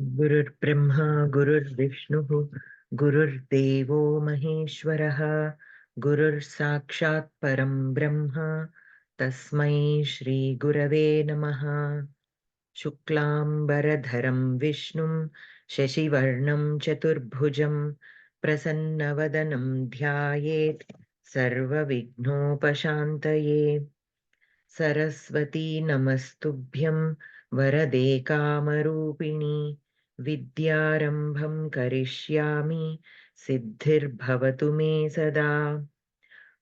Gurur Brahma, Gurur Vishnu, Gurur Devo Maheshwaraha, Gurur Sakshat Param Brahma, Tasmai Shri Gurave Namaha. Shuklam Baradharam Vishnum, Shashivarnam Chaturbhujam, Prasannavadanam Dhyayet, Sarva Vignopashantaye. Saraswati Namastubhyam Varade Kamarupini Vidyarambham Karishyami Siddhir Bhavatu Me Sada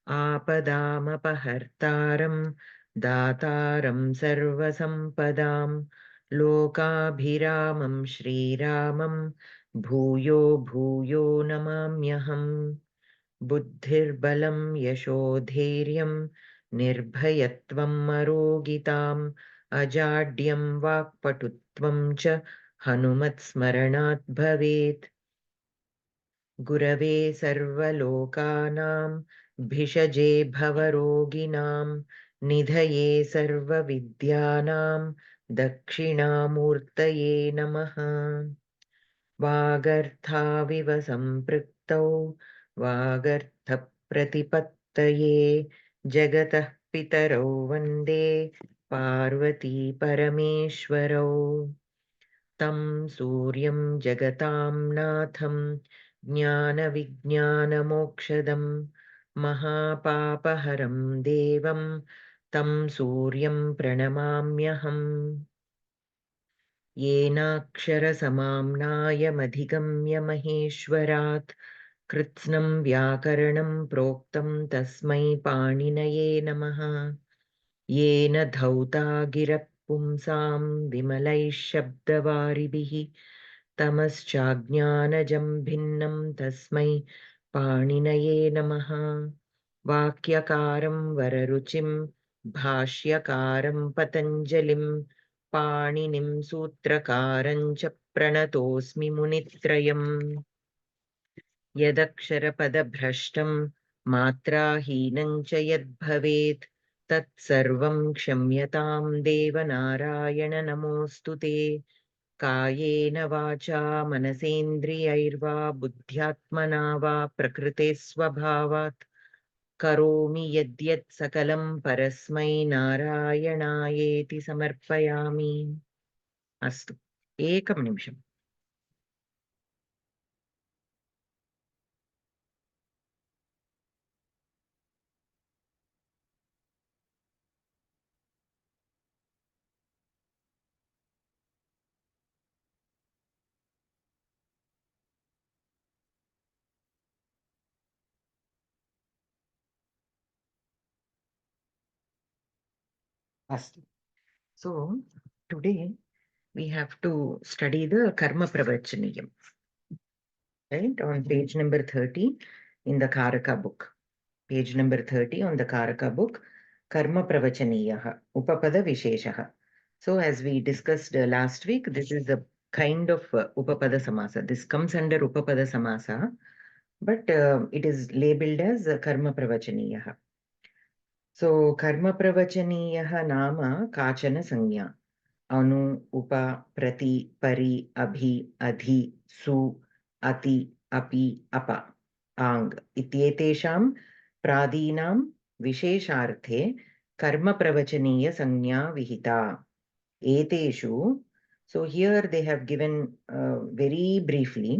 Apadamapahartaram Dataram Sarvasampadam Lokabhiramam Shriramam Bhuyo Bhuyo Namamyaham Buddhirbalam Yashodhairyam Nirbhayatvam Arogitam Ajadyam Vakpatutvam Cha Hanumat Smaranat Bhavet Gurave Sarvalokanam Bhishaje Bhavaroginam Nidhaye Sarvavidyanam Dakshinamurtaye Namaha वागर्थाविव सम्पृक्तौ वागर्थप्रतिपत्तये जगतः पितरौ वन्दे पार्वती परमेश्वरौ तं सूर्यं जगतां नाथं ज्ञानविज्ञानमोक्षदं महापापहरं देवं तं सूर्यं प्रणमाम्यहम् येनाक्षरसमाम्नायमधिगम्य महेश्वरात् कृत्स्नं व्याकरणं प्रोक्तं तस्मै पाणिनये नमः येन धौता गिरः पुंसां विमलैः शब्दवारिभिः तमश्चाज्ञानजं भिन्नं तस्मै पाणिनये नमः वाक्यकारं वररुचिं भाष्यकारं पतञ्जलिं पाणिनिं सूत्रकारं च प्रणतोऽस्मि मुनित्रयम् यदक्षरपदभ्रष्टं मात्राहीनं च यद्भवेत् तत्सर्वं क्षम्यतां देवनारायण नमोऽस्तु ते कायेन वाचा मनसेन्द्रियैर्वा बुद्ध्यात्मना वा प्रकृते स्वभावात् करोमि यद्यत् सकलं परस्मै नारायणायेति समर्पयामि अस्तु एकं निमिषम् अस्तु so today we have to study the karma pravachaniyam, right, on page number 30 in the Karaka book. Page number 30 on the Karaka book, karma pravachaniyah upapada visheshah. So as we discussed last week, this is a kind of upapada samasa. This comes under upapada samasa, but it is labeled as karma pravachaniyah. So karma pravachaniyah nama kachana sanya. Anu, upa, prati, pari, abhi, adhi, su, ati, api, apa, ang ityetesham pradinam vishesharthe karma pravachaniya sanya vihita. Eteshu. So here they have given very briefly.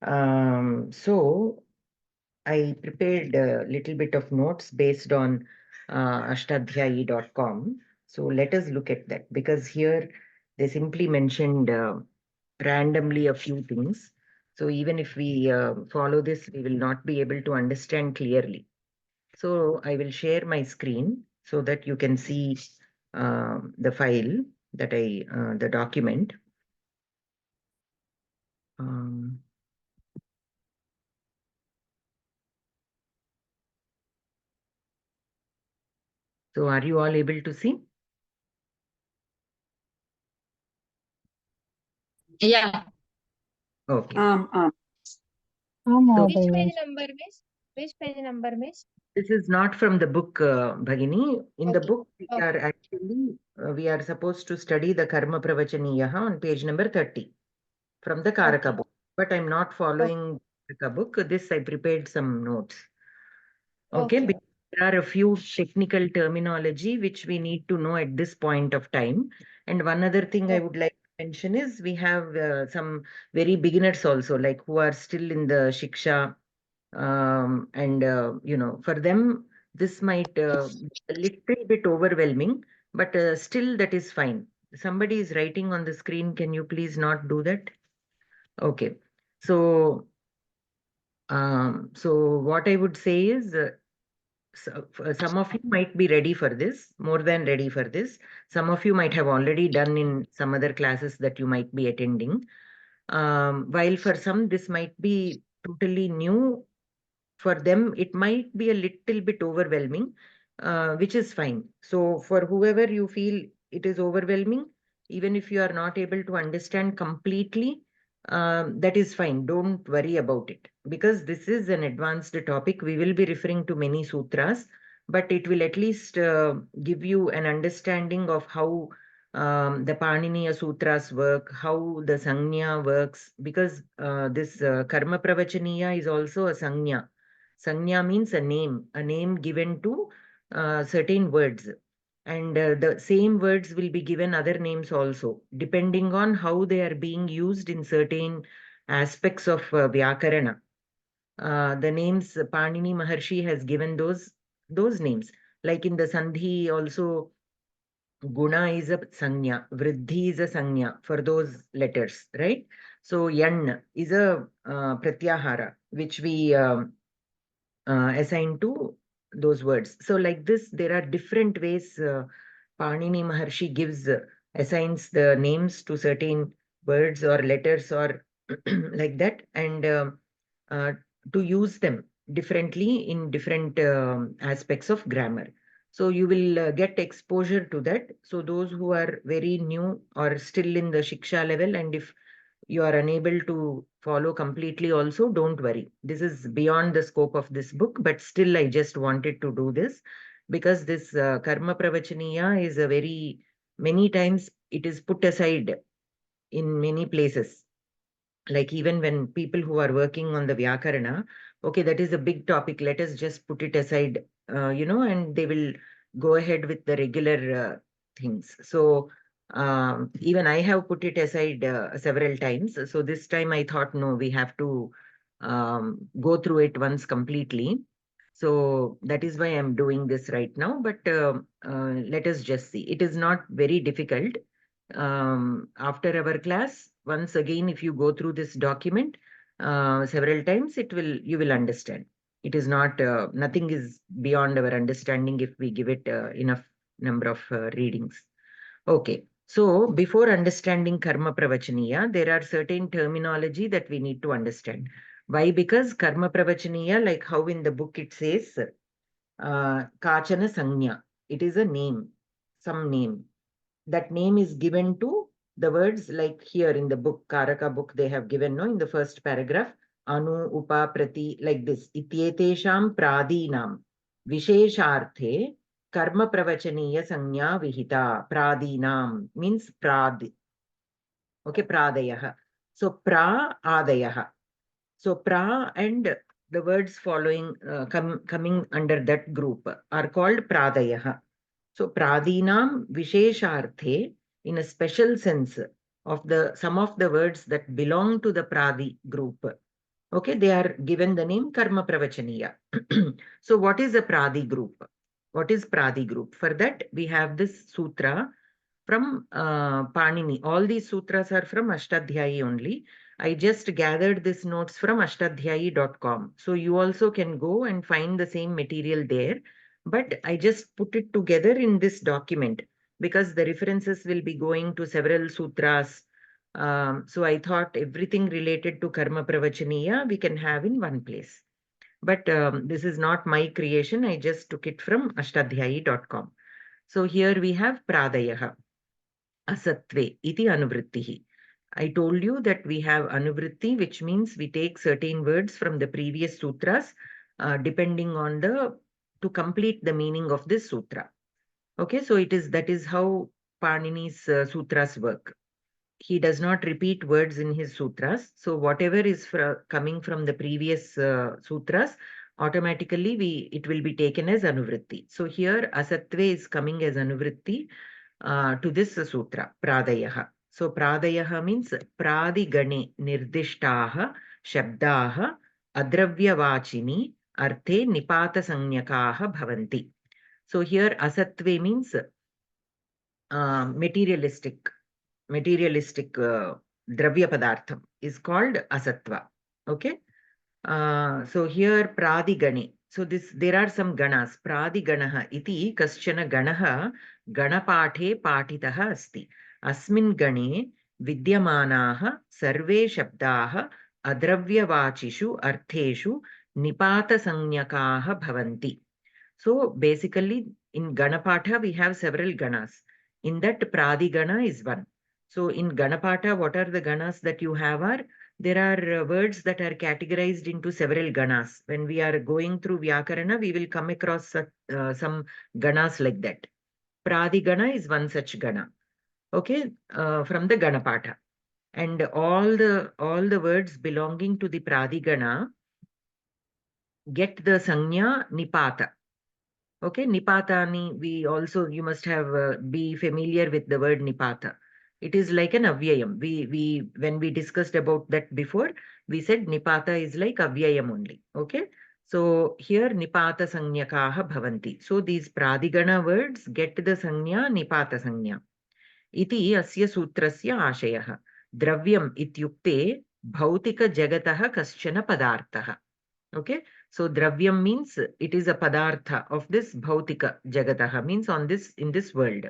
So I prepared a little bit of notes based on ashtadhyayi.com. So let us look at that, because here they simply mentioned randomly a few things. So even if we follow this, we will not be able to understand clearly. So I will share my screen so that you can see the file that the document. So are you all able to see? Yeah. Okay. So, Which page number, miss? Which page number, miss? This is not from the book, Bhagini. In the Okay. book, we are supposed to study the Karma Pravachaniyaha on page number 30 from the Karaka Okay. book. But I'm not following the book. This I prepared some notes. Okay, Okay. because there are a few technical terminology which we need to know at this point of time. And one other thing I would like to mention is we have some very beginners also, like who are still in the Shiksha. And, for them, this might be a little bit overwhelming, but still that is fine. Somebody is writing on the screen. Can you please not do that? Okay. So what I would say is, some of you might be ready for this, more than ready for this. Some of you might have already done in some other classes that you might be attending. While for some, this might be totally new. For them, it might be a little bit overwhelming, which is fine. So for whoever you feel it is overwhelming, even if you are not able to understand completely, that is fine. Don't worry about it, because this is an advanced topic. We will be referring to many sutras, but it will at least give you an understanding of how the Paniniya Sutras work, how the Sangnya works, because this Karma Pravachaniya is also a Sangnya. Sanya means a name given to certain words. And the same words will be given other names also, depending on how they are being used in certain aspects of vyakarana. The names Panini Maharshi has given those names. Like in the Sandhi also, Guna is a sanya, Vriddhi is a sanya for those letters, right? So Yan is a pratyahara, which we assigned to those words. So like this, there are different ways Panini Maharshi assigns the names to certain words or letters or like that, and uh, to use them differently in different aspects of grammar. So you will get exposure to that. So those who are very new or still in the Shiksha level, and if you are unable to follow completely also, don't worry. This is beyond the scope of this book, but still I just wanted to do this because this Karma Pravachaniya is a very, many times it is put aside in many places. Like even when people who are working on the Vyakarana, okay, that is a big topic. Let us just put it aside, and they will go ahead with the regular things. So even I have put it aside several times. So this time I thought, no, we have to go through it once completely. So that is why I'm doing this right now. But let us just see. It is not very difficult. After our class, once again, if you go through this document several times, you will understand. It is not, nothing is beyond our understanding if we give it enough number of readings. Okay. So before understanding Karma Pravachaniya, there are certain terminology that we need to understand. Why? Because Karma Pravachaniya, like how in the book it says, Kachana Sanya. It is a name, some name. That name is given to the words like here in the book, Karaka book, they have given, no, in the first paragraph, Anu, Upa, Prati, like this. Ityetesham pradinam vishesharthe karma pravachaniya sanya vihita. Pradinam means prad. Okay, pradayah. So pra adayah. So pra and the words following coming under that group are called pradayah. So pradinam vishesharthe, in a special sense of the some of the words that belong to the pradi group. Okay, they are given the name karma pravachaniya. So what is a pradi group? What is pradi group? For that we have this sutra from Panini. All these sutras are from Ashtadhyayi only. I just gathered these notes from ashtadhyayi.com. So you also can go and find the same material there. But I just put it together in this document because the references will be going to several sutras. So I thought everything related to Karma Pravachaniya we can have in one place. But this is not my creation. I just took it from ashtadhyayi.com. So here we have Pradayaha. Asatve iti anuvrittihi. I told you that we have anuvritti, which means we take certain words from the previous sutras, depending on the to complete the meaning of this sutra. Okay, so that is how Panini's sutras work. He does not repeat words in his sutras. So whatever is coming from the previous sutras, automatically it will be taken as anuvritti. So here asatve is coming as anuvritti to this sutra, pradayah. So pradayah means pradigane nirdishtaha shabdaha adravyavachini arte nipata sanyakaha bhavanti. So here asatve means materialistic dravya padartham is called asatva. Okay. So here pradigane. So there are some ganas. Pradiganaha iti kaschana ganaha ganapathe patitaha asti. Asmin gane vidyamanaha sarve shabdaha adravyavachishu artheshu nipata sanyakaha bhavanti. So basically in Ganapatha we have several ganas. In that Pradigana is one. So in Ganapatha, what are the ganas that you have are, there are words that are categorized into several ganas. When we are going through vyakarana, we will come across some ganas like that. Pradigana is one such gana. Okay, from the Ganapatha. And all the words belonging to the Pradigana get the sanya nipata. Okay, nipatani, you must have be familiar with the word nipata. It is like an avyayam. When we discussed about that before, we said nipata is like avyayam only. Okay, so here nipata sanyakaha bhavanti. So these pradigana words get the sanya nipata sanya. Iti asya sutrasya ashayah. Dravyam ityukte bhautika jagataha kaschana padarthaha. Okay, so dravyam means it is a padartha of this bhautika jagataha, means in this world.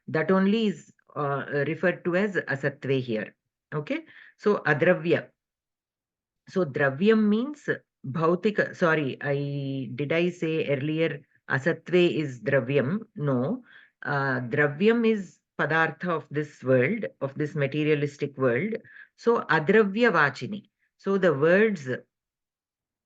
That only is referred to as asatve here. Okay, so adravya. So dravyam means bhautika. Sorry, did I say earlier asatve is dravyam? No, dravyam is padartha of this world, of this materialistic world. So adravya vachini. So the words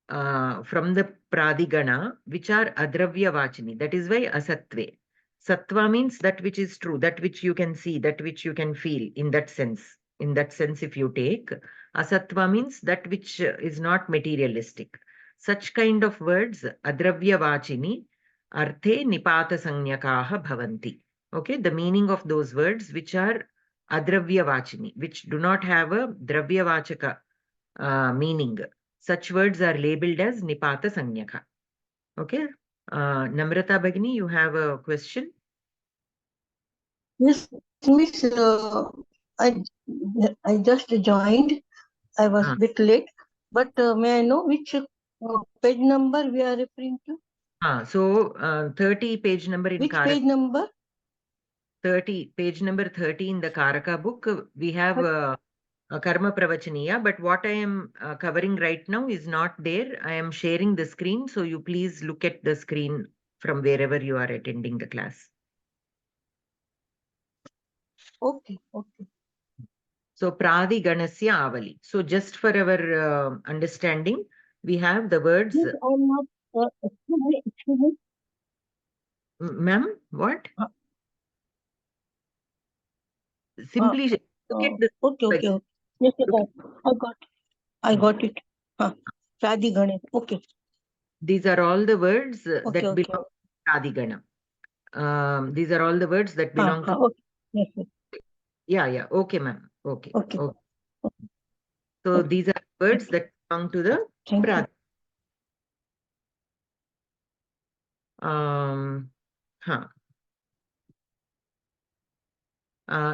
from the pradigana, which are adravya vachini. That is why asatve. Sattva means that which is true, that which you can see, that which you can feel in that sense. In that sense, if you take, asatva means that which is not materialistic. Such kind of words, adravya vachini, arte nipata sanyakaha bhavanti. Okay, the meaning of those words which are adravya vachini, which do not have a dravya vachaka meaning. Such words are labeled as nipata sanyaka. Okay. Namrata Bhagini, you have a question? Yes, Miss. I just joined. I was a bit late, but may I know which page number we are referring to? So 30 page number in which page number? 30 page number 30 in the Karaka book. We have Karma Pravachaniya, but what I am covering right now is not there. I am sharing the screen, so you please look at the screen from wherever you are attending the class. Okay, okay. So Pradiganasya Avali. So just for our understanding, we have the words. Yes, I'm not. Excuse me. Ma'am, what? Simply look at the. Okay. Yes, I got it. Pradigane. Okay. These are all the words that belong to Pradigana. These are all the words that belong to. Okay. Yes. Yeah. Okay, ma'am. Okay. Okay. So these are words that belong to the Pradigana.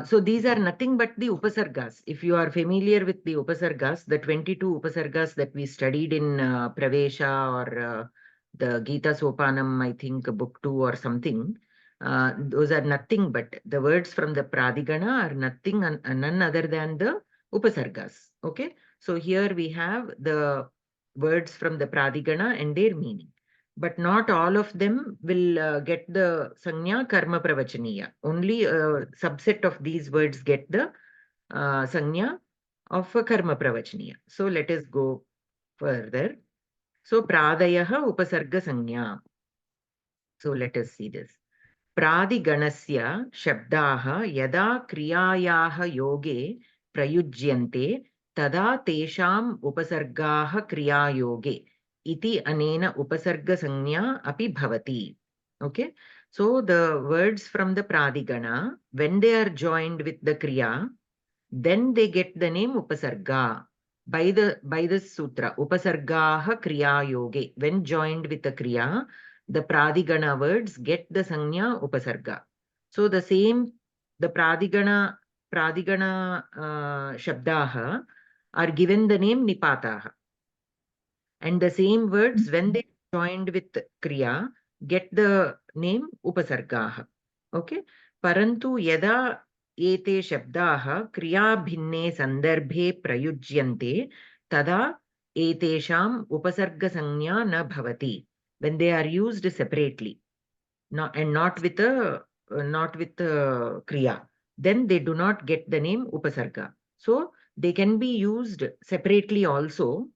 So these are nothing but the upasargas. If you are familiar with the upasargas, the 22 upasargas that we studied in Pravesha or the Gita Sopanam, I think book 2 or something, those are nothing but the words from the Pradigana are nothing and none other than the upasargas. Okay, so here we have the words from the Pradigana and their meaning. But not all of them will get the sanya karma pravachaniya. Only a subset of these words get the sanya of karma pravachaniya. So let us go further. So pradayaha upasarga sanya. So let us see this. Pradiganasya shabdaha yada kriyayaha yoge prayujyante tada tesham upasargaha kriya yoge iti anena upasarga sanya api bhavati. Okay, so the words from the pradigana, when they are joined with the kriya, then they get the name upasarga. By the sutra, upasargaha kriya yoge, when joined with the kriya, the pradigana words get the sanya upasarga. So the same, the pradigana shabdaha are given the name nipataha. And the same words, when they joined with kriya, get the name upasargaha. Okay. Parantu yada ete shabdaha kriya bhinne sandarbhe prayujyante tada etesham upasarga sanya na bhavati. When they are used separately, not with kriya, then they do not get the name upasarga. So they can be used separately also.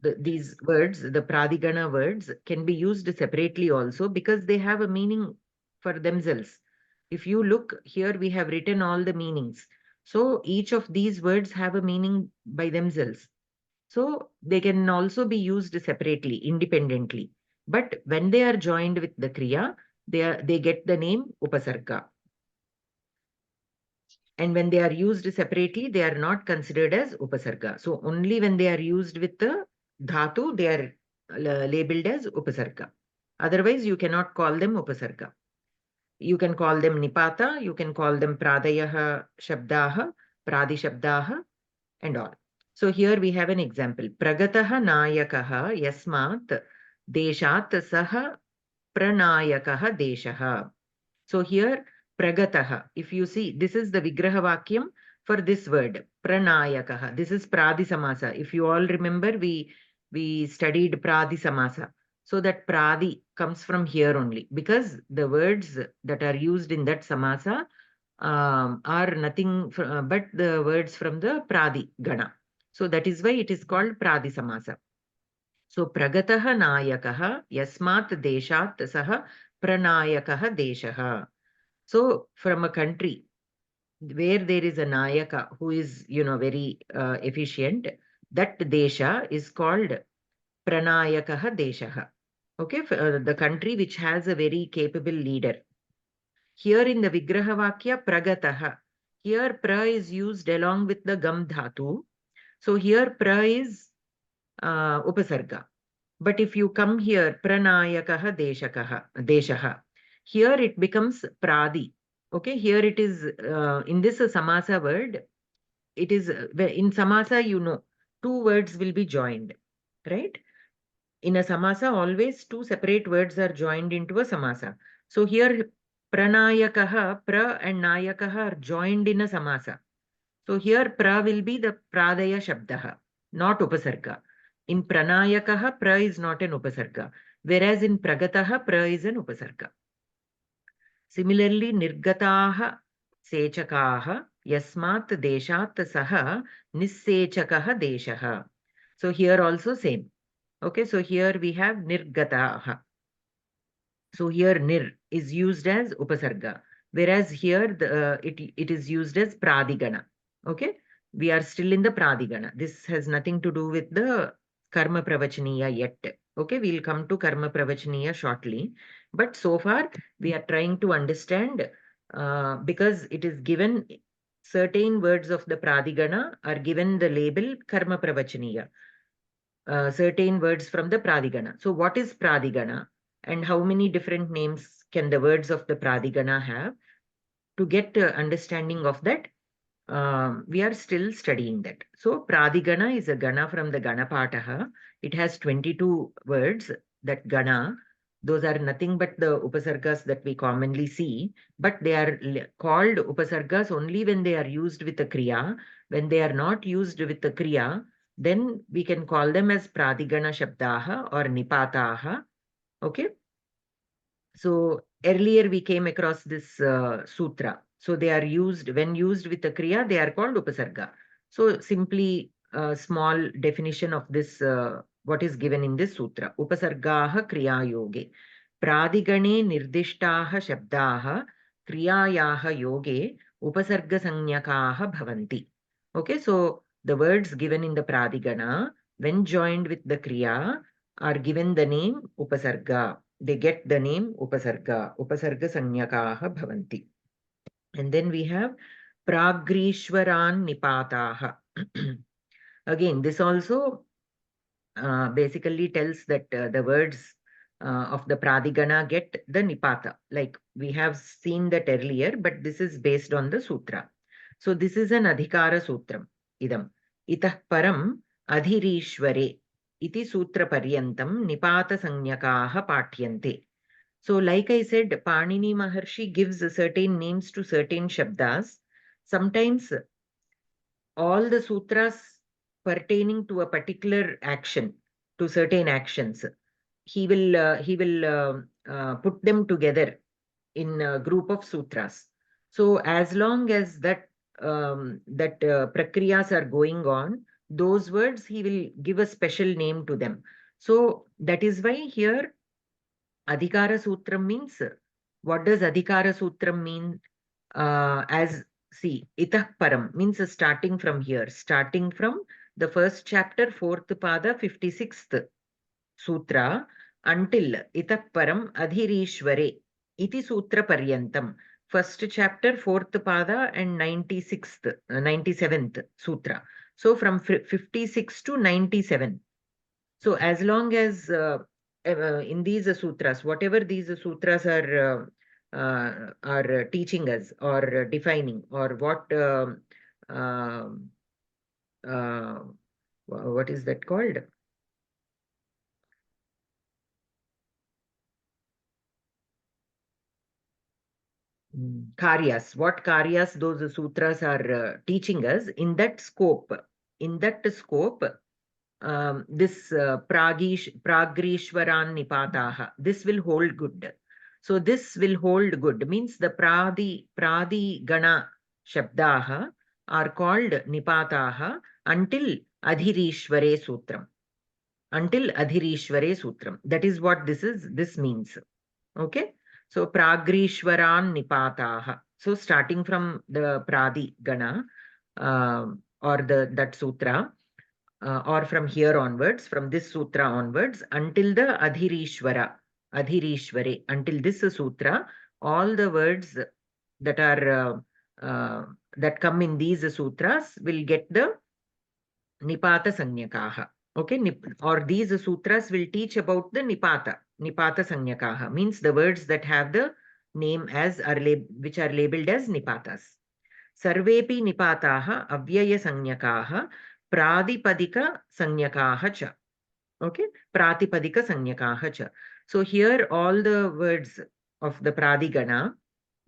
These words, the pradigana words, can be used separately also because they have a meaning for themselves. If you look here, we have written all the meanings. So each of these words have a meaning by themselves. So they can also be used separately, independently. But when they are joined with the kriya, they get the name upasarga. And when they are used separately, they are not considered as upasarga. So only when they are used with the dhatu, they are labeled as upasarga. Otherwise, you cannot call them upasarga. You can call them nipata, you can call them pradayaha shabdaha, pradi shabdaha, and all. So here we have an example. Pragataha nayakaha yasmat deshat saha pranayakaha deshaha. So here, pragataha, if you see, this is the vigraha vakyam for this word, pranayakaha. This is pradi samasa. If you all remember, we studied pradi samasa. So that pradi comes from here only, because the words that are used in that samasa are nothing but the words from the pradi gana. So that is why it is called pradi samasa. So pragataha nayakaha yasmat deshat saha pranayakaha deshaha. So from a country where there is a nayaka who is, very efficient, that desha is called pranayakaha deshaha. Okay, the country which has a very capable leader. Here in the vigraha vakya pragataha, here pra is used along with the gam dhatu. So here pra is upasarga. But if you come here, pranayakaha deshaha, here it becomes pradi. Okay, here it is, in this samasa word, it is, in samasa, two words will be joined, right? In a samasa, always two separate words are joined into a samasa. So here, pranayakaha, pra and nayakaha are joined in a samasa. So here pra will be the pradaya shabdaha, not upasarga. In pranayakaha, pra is not an upasarga, whereas in pragataha, pra is an upasarga. Similarly, nirgataha sechakaha yasmat deshat saha nissechakaha deshaha. So here also same. Okay, so here we have nirgataha. So here nir is used as upasarga, whereas here it is used as pradigana. Okay, we are still in the pradigana. This has nothing to do with the karma pravachaniya yet. Okay, we'll come to karma pravachaniya shortly. But so far we are trying to understand, because it is given, certain words of the pradigana are given the label karma pravachaniya. Certain words from the pradigana. So what is pradigana and how many different names can the words of the pradigana have? To get understanding of that, we are still studying that. So pradigana is a gana from the ganapataha. It has 22 words, that gana. Those are nothing but the upasargas that we commonly see, but they are called upasargas only when they are used with the kriya. When they are not used with the kriya, then we can call them as pradigana shabdaha or nipataha. Okay. So earlier we came across this sutra. So they are used, when used with the kriya, they are called upasarga. So simply a small definition of this, what is given in this sutra. Upasargaha kriya yoge. pradigane nirdishtaha shabdaha kriyayaha yoge upasargasanyakaha bhavanti. Okay, so the words given in the pradigana, when joined with the kriya, are given the name upasarga. They get the name upasarga. Upasarga sanyakaha bhavanti. And then we have pragrishwaran nipataha. Again, this also basically tells that the words of the pradigana get the nipata. Like we have seen that earlier, but this is based on the sutra. So this is an adhikara sutram. Idam. Itah param adhirishware iti sutra paryantam nipata sanyakaha patyante. So like I said, Panini Maharshi gives certain names to certain shabdas. Sometimes all the sutras pertaining to a particular action, to certain actions, he will put them together in a group of sutras. So as long as that prakriyas are going on, those words he will give a special name to them. So that is why here Adhikara Sutram means, what does Adhikara Sutram mean? As see, Itah Param means starting from here, starting from the first chapter, 4th pada, 56th sutra, until Itah Param Adhirishware iti sutra paryantam. First chapter, 4th pada, and 96th, 97th sutra. So from 56 to 97. So as long as in these sutras, whatever these sutras are teaching us or defining, or what is that called? Karyas. What karyas those sutras are teaching us, in that scope, this Pragrishwaran Nipataha, this will hold good. So this will hold good means the Pradi Gana Shabdaha are called Nipataha until Adhirishware Sutram. Until Adhirishware Sutram. That is what this means. Okay. So Pragrishwaran Nipataha. So starting from the Pradi Gana or that sutra, or from here onwards, from this sutra onwards, until the Adhirishware, until this sutra, all the words that are that come in these sutras will get the Nipata Sanyakaha. Okay, or these sutras will teach about the Nipata Sanyakaha, means the words that have the name as which are labeled as Nipatas. Sarvepi Nipataha Avyaya Sanyakaha Pradipadika Sanyakaha cha. Okay, Pratipadika Sanyakaha cha. So here all the words of the Pradigana,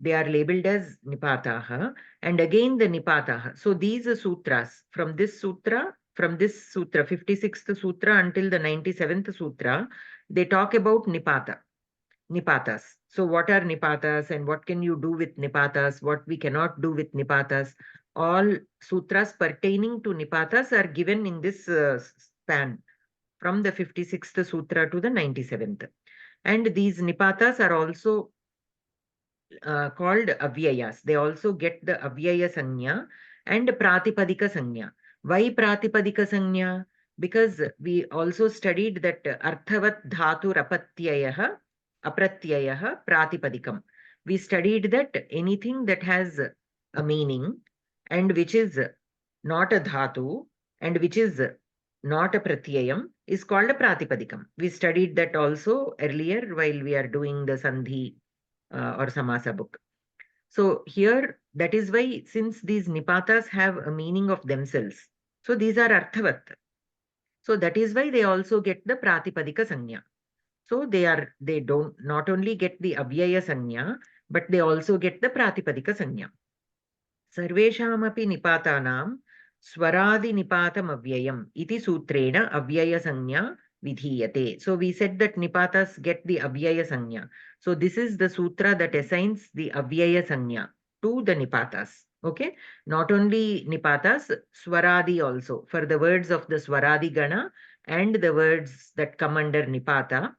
they are labeled as Nipataha, and again the Nipataha. So these sutras, from this sutra, 56th sutra until the 97th sutra, they talk about Nipatas. So what are Nipatas and what can you do with Nipatas, what we cannot do with Nipatas? All sutras pertaining to Nipatas are given in this span from the 56th sutra to the 97th. And these Nipatas are also called Avyayas. They also get the Avyaya Sanya and Pratipadika Sanya. Why Pratipadika Sanya? Because we also studied that Arthavat Dhatu Apratyayaha Pratipadikam. We studied that anything that has a meaning and which is not a dhatu and which is not a pratyayam is called a Pratipadikam. We studied that also earlier while we are doing the Sandhi or Samasa book. So here, that is why, since these Nipatas have a meaning of themselves, so these are Arthavat. So that is why they also get the Pratipadika Sanya. So they don't not only get the Avyaya Sanya, but they also get the Pratipadika Sanya. Sarveshamapi Nipatanam Swaradi Nipatam Avyayam iti sutrena Avyaya Sanya vidhiyate. So we said that Nipatas get the Avyaya Sanya. So this is the sutra that assigns the Avyaya Sanya to the Nipatas. Okay, not only Nipatas, Swaradi also. For the words of the Swaradi Gana and the words that come under Nipata,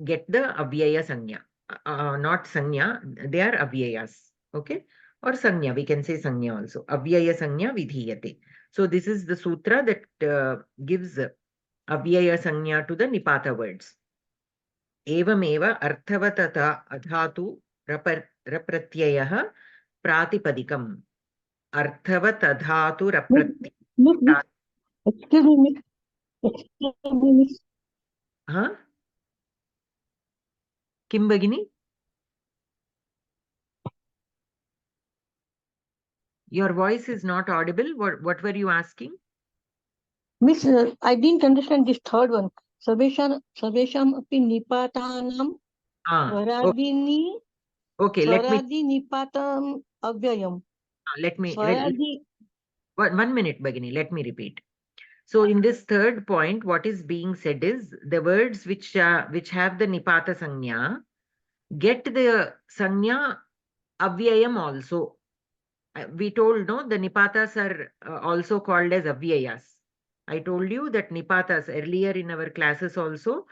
get the avyaya sanya. Not sanya, they are avyayas. Okay? Or sanya, we can say sanya also. Avyaya sanya vidhiyate. So this is the sutra that gives avyaya sanya to the nipata words. Evameva arthavatata adhatu rapratyayah pratipadikam. Arthavatadhatu rapratyayah. Miss, excuse me, miss. Excuse me, miss. Huh? Kim Bagini? Your voice is not audible. What were you asking? Miss, I didn't understand this third one. Sarvesham api nipatanam Ah, swaradini okay. swaradi nipatam avyayam. Let me Swaradi. 1 minute, Bagini. Let me repeat. So in this third point, what is being said is the words which have the nipata sanya get the sanya avyayam also. We told, no, the nipatas are also called as avyayas. I told you that nipatas earlier in our classes also,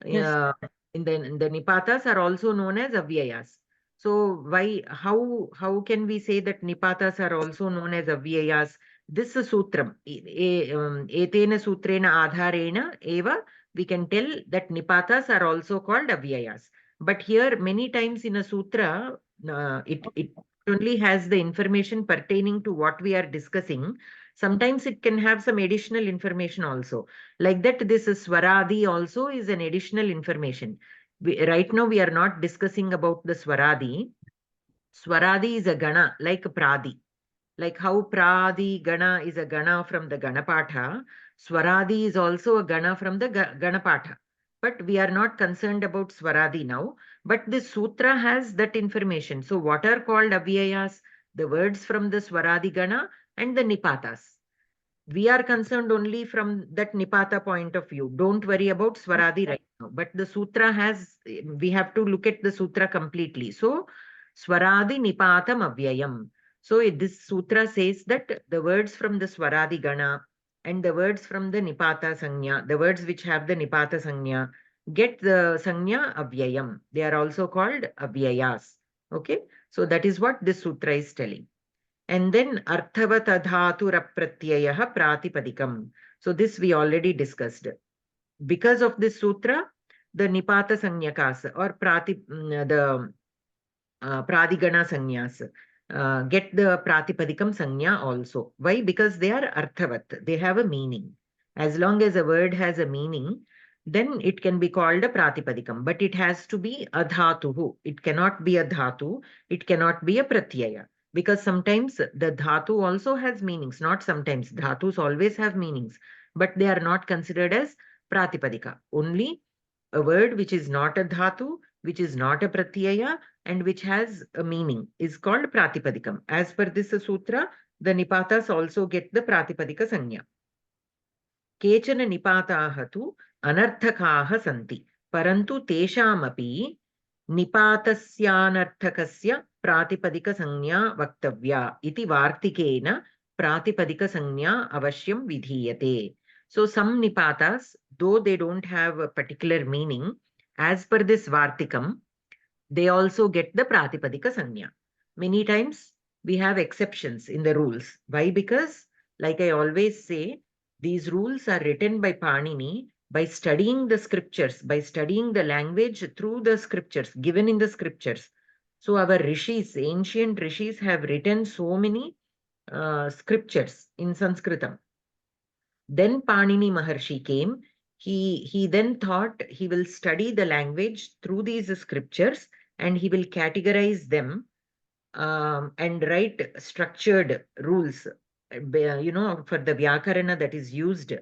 Yes. in the nipatas are also known as avyayas. So how can we say that nipatas are also known as avyayas? This is sutram. Etena sutrena adharena eva, we can tell that nipatas are also called avyayas. But here many times in a sutra, it only has the information pertaining to what we are discussing. Sometimes it can have some additional information also. Like that, this Swaradi also is an additional information. Right now, we are not discussing about the Swaradi. Swaradi is a Gana, like Pradi. Like how Pradi Gana is a Gana from the Ganapatha, Swaradi is also a Gana from the Ganapatha. But we are not concerned about Swaradi now. But this sutra has that information. So what are called avyayas? The words from the Swaradi Gana and the Nipatas. We are concerned only from that nipata point of view. Don't worry about swaradi right now. But the sutra has, we have to look at the sutra completely. So swaradi nipatam avyayam. So this sutra says that the words from the swaradi gana and the words from the nipata sanya, the words which have the nipata sanya, get the sanya avyayam. They are also called avyayas. Okay. So that is what this sutra is telling. And then arthavatadhaturapratyayah pratipadikam. So this we already discussed. Because of this sutra, the nipata sanyakas or the pradigana sanyas get the pratipadikam sanya also. Why? Because they are arthavat. They have a meaning. As long as a word has a meaning, then it can be called a pratipadikam. But it has to be a dhatuhu. It cannot be a dhatu. It cannot be a pratyaya. Because sometimes the dhatu also has meanings. Not sometimes. Dhatus always have meanings. But they are not considered as pratipadika. Only a word which is not a dhatu, which is not a pratyaya, and which has a meaning is called pratipadikam. As per this sutra, the nipatas also get the pratipadika sanya. Kechana nipataah tu anarthakaah santi, parantu teshamapi nipatasyanarthakasya pratipadika sanya vaktavya iti vartikena pratipadika sanya avashyam vidhiyate. So some nipatas, though they don't have a particular meaning, as per this vartikam, they also get the pratipadika sanya. Many times we have exceptions in the rules. Why? Because, like I always say, these rules are written by Panini by studying the scriptures, by studying the language through the scriptures, given in the scriptures. So our rishis, ancient rishis, have written so many scriptures in Sanskritam. Then Panini Maharshi came. He then thought he will study the language through these scriptures and he will categorize them and write structured rules, for the vyakarana that is used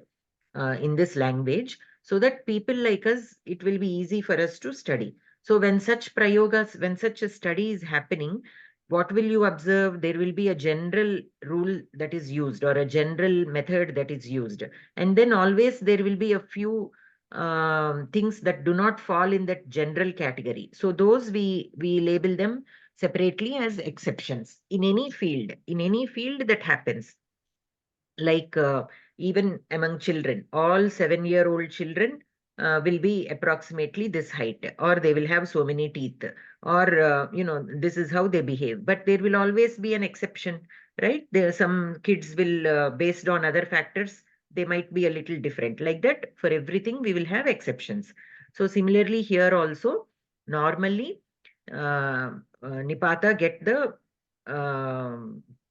in this language, so that people like us, it will be easy for us to study. So when such prayogas, when such a study is happening, what will you observe? There will be a general rule that is used or a general method that is used. And then always there will be a few things that do not fall in that general category. So those we label them separately as exceptions in any field that happens. Like even among children, all 7-year-old children will be approximately this height, or they will have so many teeth, or this is how they behave. But there will always be an exception, right? There are some kids will, based on other factors, they might be a little different. Like that, for everything we will have exceptions. So similarly here also, normally nipata get the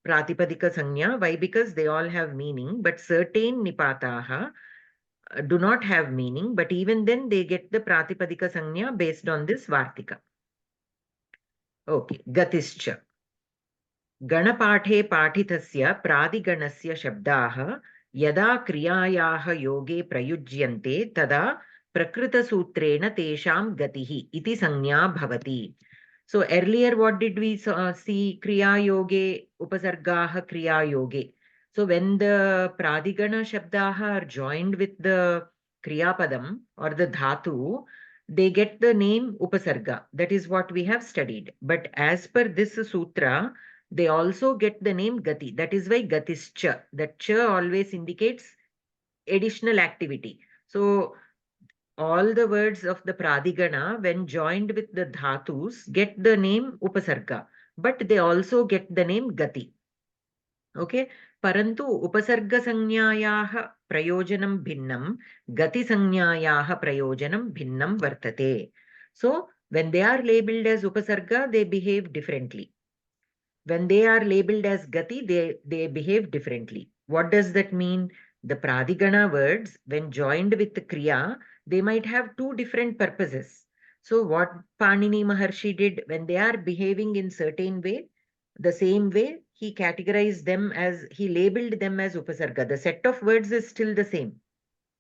pratipadika sanya. Why? Because they all have meaning, but certain nipataha do not have meaning, but even then they get the pratipadika sanya based on this vartika. Okay, gatischa. गणपाठे पाठितस्य प्रादिगणस्य शब्दाः यदा क्रियायाः योगे प्रयुज्यन्ते तदा प्रकृतसूत्रेण तेषां गतिः इति संज्ञा भवति. So earlier what did we see? Kriya yoge, upasargaha kriya yoge. So when the pradigana shabdaha are joined with the kriya padam or the dhatu, they get the name upasarga. That is what we have studied. But as per this sutra, they also get the name gati. That is why gatischa. That cha always indicates additional activity. So all the words of the pradigana, when joined with the dhatus, get the name upasarga, but they also get the name gati. Okay, parantu upasarga sanyayah prayojanam bhinnam, gati sanyayah prayojanam bhinnam vartate. So when they are labeled as upasarga, they behave differently. When they are labeled as gati, they behave differently. What does that mean? The pradigana words, when joined with the kriya, they might have two different purposes. So what Panini Maharshi did, when they are behaving in certain way, the same way, he categorized them as, he labeled them as upasarga. The set of words is still the same.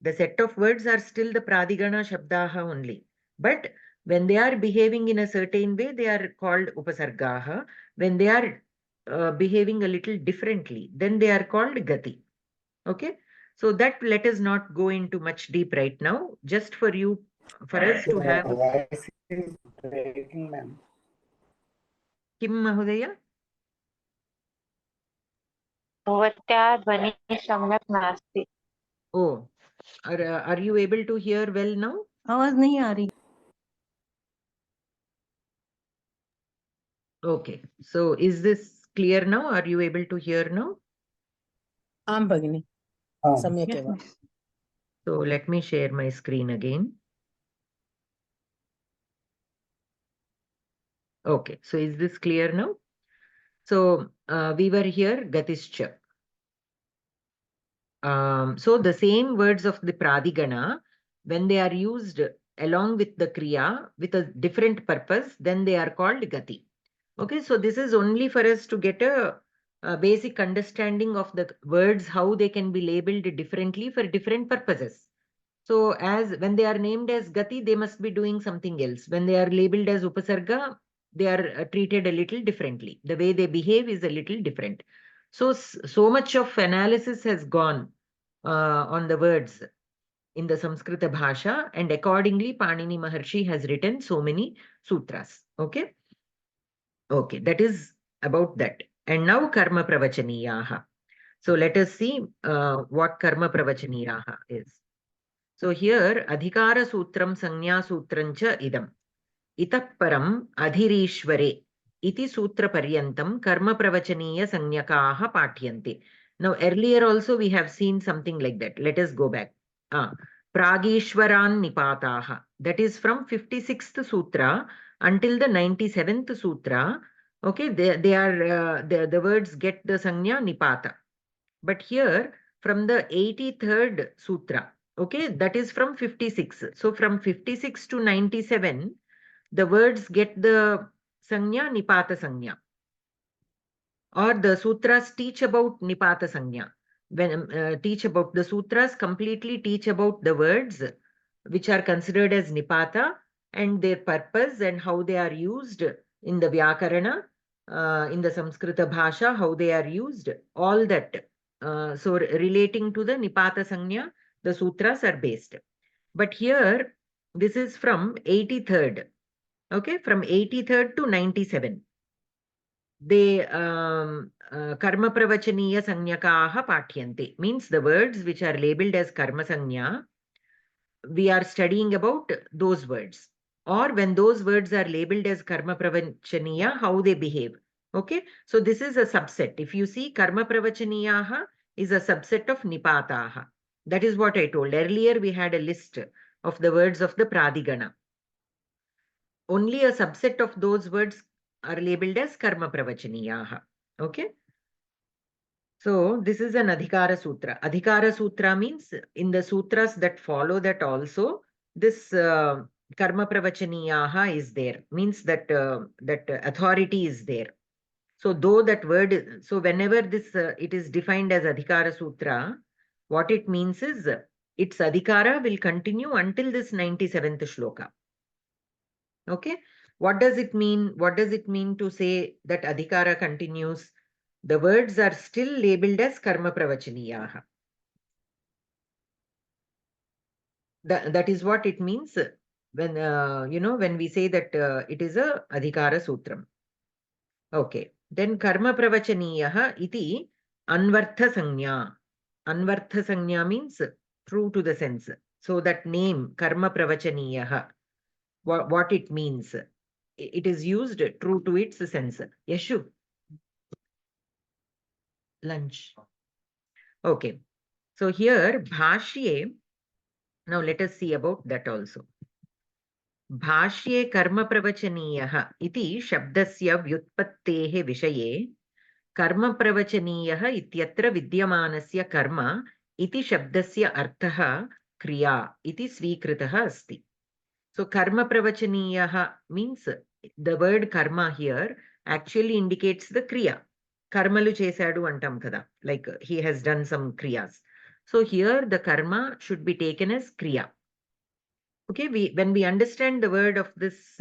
The set of words are still the pradigana shabdaha only. But when they are behaving in a certain way, they are called upasargaha. When they are behaving a little differently, then they are called gati. Okay. So that let us not go into much deep right now. Just for you, for us to have. Voice is breaking, ma'am. Kim Mahodaya? भवत्याः ध्वनिः सम्यक् नास्ति. Oh, are you able to hear well now? आवाज नहीं आ रही. Okay. So is this clear now? Are you able to hear now? आं भगिनि, सम्यक् Yes, एव. miss. So let me share my screen again. Okay, so is this clear now? So we were here, gatischa. So the same words of the pradigana, when they are used along with the kriya with a different purpose, then they are called gati. Okay, so this is only for us to get a basic understanding of the words, how they can be labeled differently for different purposes. So as when they are named as gati, they must be doing something else. When they are labeled as upasarga, they are treated a little differently. The way they behave is a little different. So much of analysis has gone on the words in the Samskrita Bhasha, and accordingly Panini Maharshi has written so many sutras. Okay. Okay, that is about that. And now karma pravachaniyaha. So let us see what karma pravachaniyaha is. So here adhikara sutram sanya sutrancha idam. Itah param adhirishware iti sutra paryantam karma pravachaniya sanyakaha patyante. Now earlier also we have seen something like that. Let us go back. Pragishwaran nipataha. That is from 56th sutra until the 97th sutra. Okay, they are the words get the sanya nipata. But here from the 83rd sutra, okay, that is from 56. So from 56 to 97, the words get the sanya nipata sanya, or the sutras teach about nipata sanya. When teach about the sutras, completely teach about the words which are considered as nipata and their purpose and how they are used in the vyakarana, in the Samskrita Bhasha, how they are used, all that. So relating to the nipata sanya, the sutras are based. But here, this is from 83rd. Okay, from 83rd to 97. They karma pravachaniya sanyakaha patyante, means the words which are labeled as karma sanya, we are studying about those words, or when those words are labeled as karma pravachaniya, how they behave. Okay, so this is a subset. If you see, karma pravachaniyaha is a subset of nipataha. That is what I told earlier. We had a list of the words of the pradigana. Only a subset of those words are labeled as karma pravachaniyaha. Okay, so this is an adhikara sutra. Adhikara sutra means in the sutras that follow that also this karma pravachaniyaha is there, means that that authority is there. So though that word, so whenever this it is defined as adhikara sutra, what it means is its adhikara will continue until this 97th shloka. Okay, what does it mean? What does it mean to say that adhikara continues? The words are still labeled as karma pravachaniyaha. That is what it means when when we say that it is a adhikara sutram. Okay, then karma pravachaniyaha iti anvartha sanya. Anvartha sanya means true to the sense. So that name karma pravachaniyaha, what it means, it is used true to its sense. Yashu, lunch. Okay, so here bhashye, now let us see about that also. भाष्ये कर्म प्रवचनीयः इति शब्दस्य व्युत्पत्तेः विषये कर्म प्रवचनीयः इत्यत्र विद्यमानस्य कर्म इति शब्दस्य अर्थः क्रिया इति स्वीकृतः अस्ति. So karma pravachaniyah means the word karma here actually indicates the kriya. Karmalu chesadu antam kada, like he has done some kriyas. So here the karma should be taken as kriya. Okay, when we understand the word of this,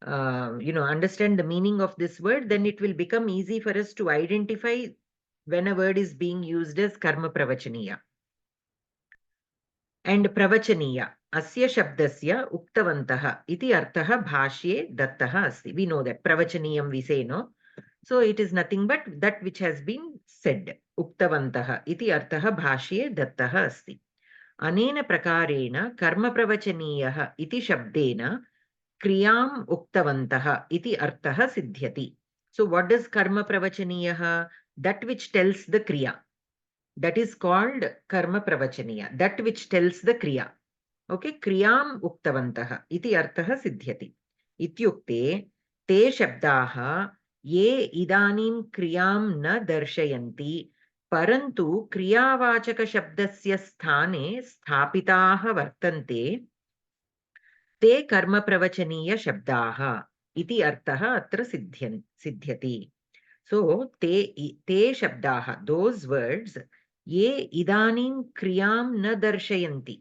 understand the meaning of this word, then it will become easy for us to identify when a word is being used as karma pravachaniya. And pravachaniya, asya shabdasya uktavantah iti artah bhashye dattah asti. We know that pravachaniyam we say, no? So it is nothing but that which has been said. Uktavantah iti artah bhashye dattah asti. Anena prakarena karma pravachaniyah iti shabdena kriyam uktavantah iti artah siddhyati. So what does karma pravachaniyah? That which tells the kriya. That is called karma pravachaniya. That which tells the kriya. Okay, kriyam uktavantah iti artah siddhyati. Ityukte te shabdaha ye idanim kriyam na darshayanti parantu kriyavachaka shabdasya sthane sthapitaha vartante te karma pravachaniya shabdaha iti artah atra siddhyati. So te shabdaha, those words, ye idanim kriyam na darshayanti.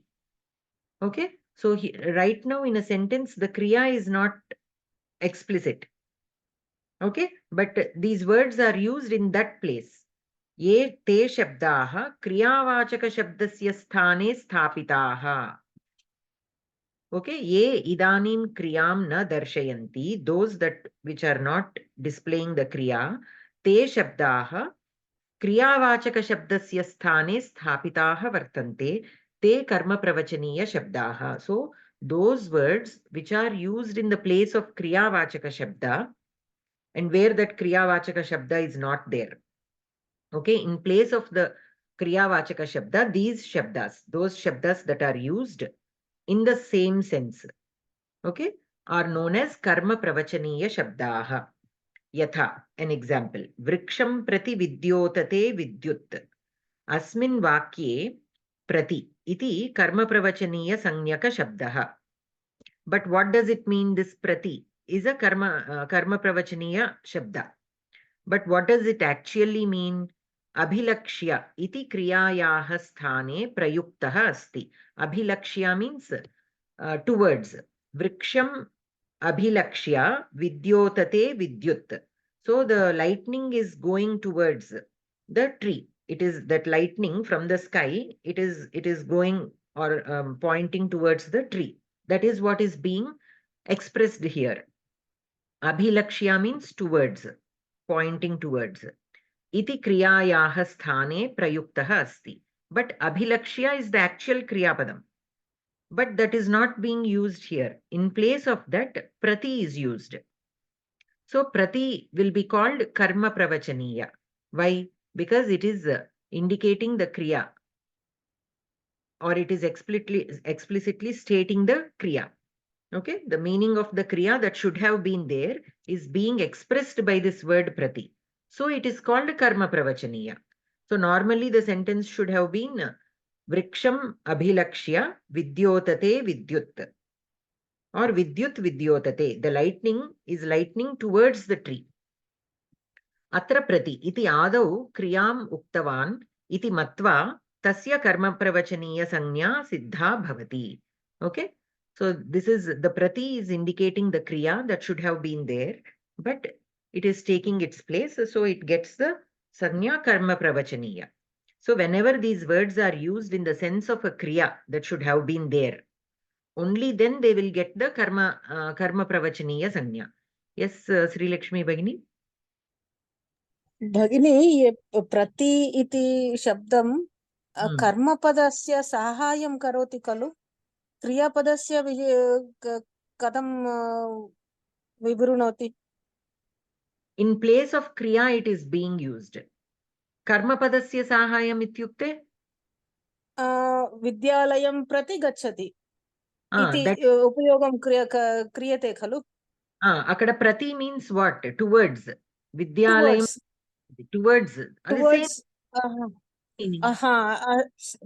Okay, so right now in a sentence the kriya is not explicit. Okay, but these words are used in that place. Ye te shabdaha kriyavachaka shabdasya sthane sthapitaha. Okay, ye idanim kriyam na darshayanti, those that which are not displaying the kriya, te shabdaha kriyavachaka shabdasya sthane sthapitaha vartante te karma pravachaniya shabdaha. So those words which are used in the place of kriyavachaka shabda and where that kriyavachaka shabda is not there. Okay, in place of the kriyavachaka shabda, these shabdas, those shabdas that are used in the same sense, okay, are known as karma pravachaniya shabdaha. Yatha, an example, vriksham prati vidyotate vidyut. Asmin vakye prati iti karma pravachaniya sanyaka shabdaha. But what does it mean? This prati is a karma pravachaniya shabda. But what does it actually mean? Abhilakshya iti kriyayaha sthane prayuktaha asti. Abhilakshya means towards. Vriksham abhilakshya vidyotate vidyut. So the lightning is going towards the tree. It is that lightning from the sky, it is going or pointing towards the tree. That is what is being expressed here. Abhilakshya means towards, pointing towards. Iti kriyayaha sthane prayuktaha asti. But abhilakshya is the actual kriyapadam. but that is not being used here. In place of that, prati is used. So prati will be called karma pravachaniya. Why? Because it is indicating the kriya, or it is explicitly stating the kriya. Okay, the meaning of the kriya that should have been there is being expressed by this word prati. So it is called karma pravachaniya. So normally the sentence should have been vriksham abhilakshya vidyotate vidyut, or vidyut vidyotate. The lightning is lightning towards the tree. Atra prati iti adau kriyam uktavan iti matva tasya karma pravachaniya sanya siddha bhavati. Okay. So this is the prati is indicating the kriya that should have been there, but it is taking its place. So it gets the sanya karma pravachaniya. So whenever these words are used in the sense of a kriya that should have been there, only then they will get the karma pravachaniya sanya. Yes, Sri Lakshmi Bhagini. भगिनी ये प्रति इति शब्दं कर्मपदस्य साहाय्यं करोति खलु क्रियापदस्य कथं विवृणोति? In place of kriya it is being used. Karmapadasya sahayam ityukte विद्यालयं प्रति गच्छति इति उपयोगं क्रियते खलु? Akada prati means what? Towards. Vidyalayam towards.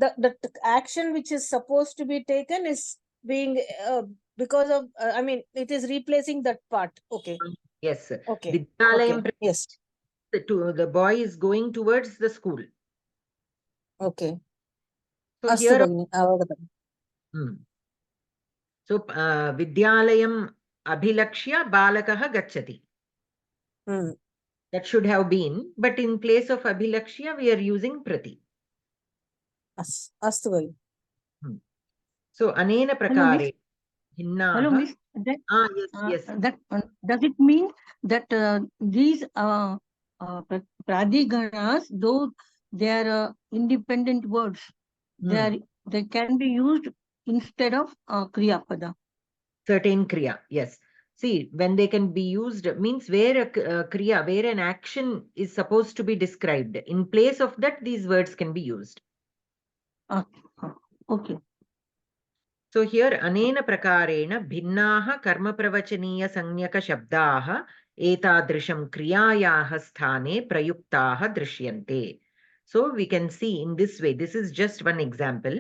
The action which is supposed to be taken is being because of I mean it is replacing that part. Okay. Yes. Okay. Vidyalayam Okay. Yes. The boy is going towards the school. Okay. So here. So Vidyalayam abhilakshya balakah gacchati. That should have been, but in place of abhilakshya we are using prati. Astu bhai. So anena prakare hinnaha. Hello, Miss. Yes. That does it mean that these pradiganas, though they are independent words, they can be used instead of kriya pada? Certain kriya, yes. See, when they can be used means where a kriya, where an action is supposed to be described. In place of that, these words can be used. Okay. So here, anena prakarena bhinnaha karma pravachaniya sanyaka shabdaha etadrisham kriyayaha sthane prayuktaha drishyante. So we can see in this way, this is just one example.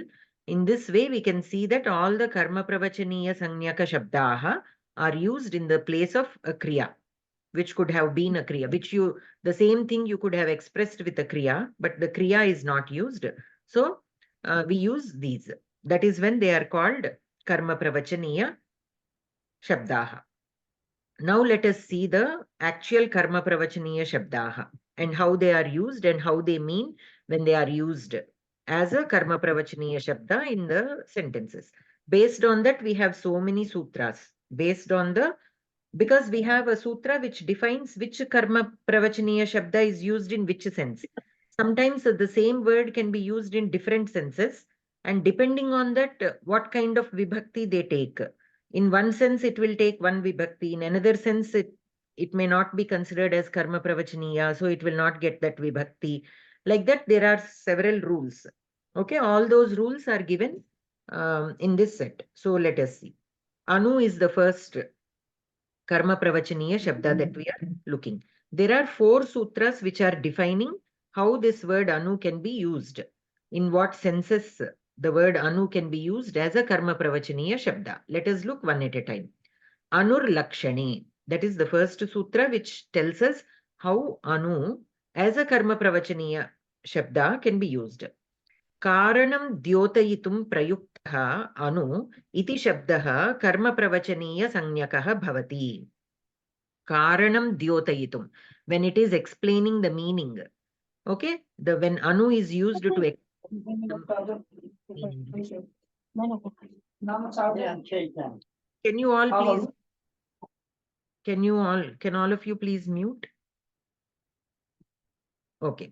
In this way, we can see that all the karma pravachaniya sanyaka shabdaha are used in the place of a kriya, which could have been a kriya, the same thing you could have expressed with a kriya, but the kriya is not used. So we use these. That is when they are called karma pravachaniya shabdaha. Now let us see the actual karma pravachaniya shabdaha and how they are used and how they mean when they are used as a karma pravachaniya shabda in the sentences. Based on that, we have so many sutras. Because we have a sutra which defines which karma pravachaniya shabda is used in which sense. Sometimes the same word can be used in different senses, and depending on that, what kind of vibhakti they take. In one sense, it will take one vibhakti. In another sense, it may not be considered as karma pravachaniya, so it will not get that vibhakti. Like that, there are several rules. Okay, all those rules are given in this set. So let us see. Anu is the first karma pravachaniya shabda that we are looking. There are 4 sutras which are defining how this word anu can be used. In what senses the word anu can be used as a karma pravachaniya shabda. Let us look one at a time. Anur lakshane. That is the first sutra which tells us how anu as a karma pravachaniya shabda can be used. Karanam dyotayitum prayuktaha anu iti shabdaha karma pravachaniya sanyakaha bhavati. Karanam dyotayitum. When it is explaining the meaning. Okay? When anu is used to explain the meaning. Can you all please? Can all of you please mute? Okay.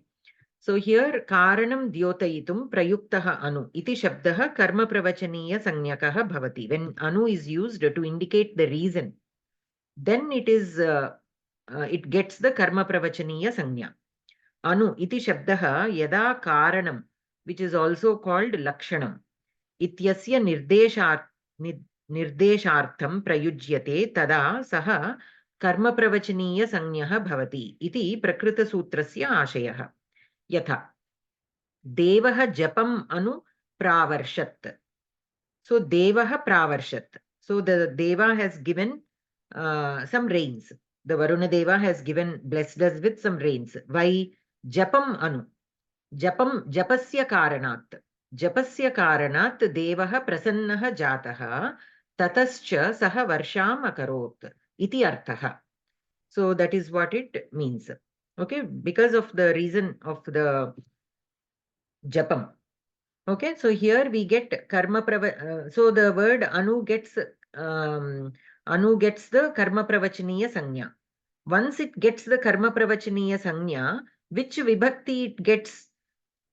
So here karanam dyotayitum prayuktah anu iti shabdah karma pravachaniya sanyakah bhavati. When anu is used to indicate the reason, then it is it gets the karma pravachaniya sanya. Anu iti shabdah yada karanam, which is also called lakshanam, ityasya nirdeshartham prayujyate tada saha karma pravachaniya sanyah bhavati iti prakrita sutrasya ashayah. Yatha devah japam anu pravarshat. So devah pravarshat. So the deva has given some rains. The Varuna Deva has blessed us with some rains. Why? Japam anu. Japasya karanat. Japasya karanat devah prasannah jatah tatascha saha varsham akarot iti arthaha. So that is what it means. Okay, because of the reason of the japam. Okay, so here we get karma so the word anu gets the karma pravachaniya sanya. Once it gets the karma pravachaniya sanya, which vibhakti it gets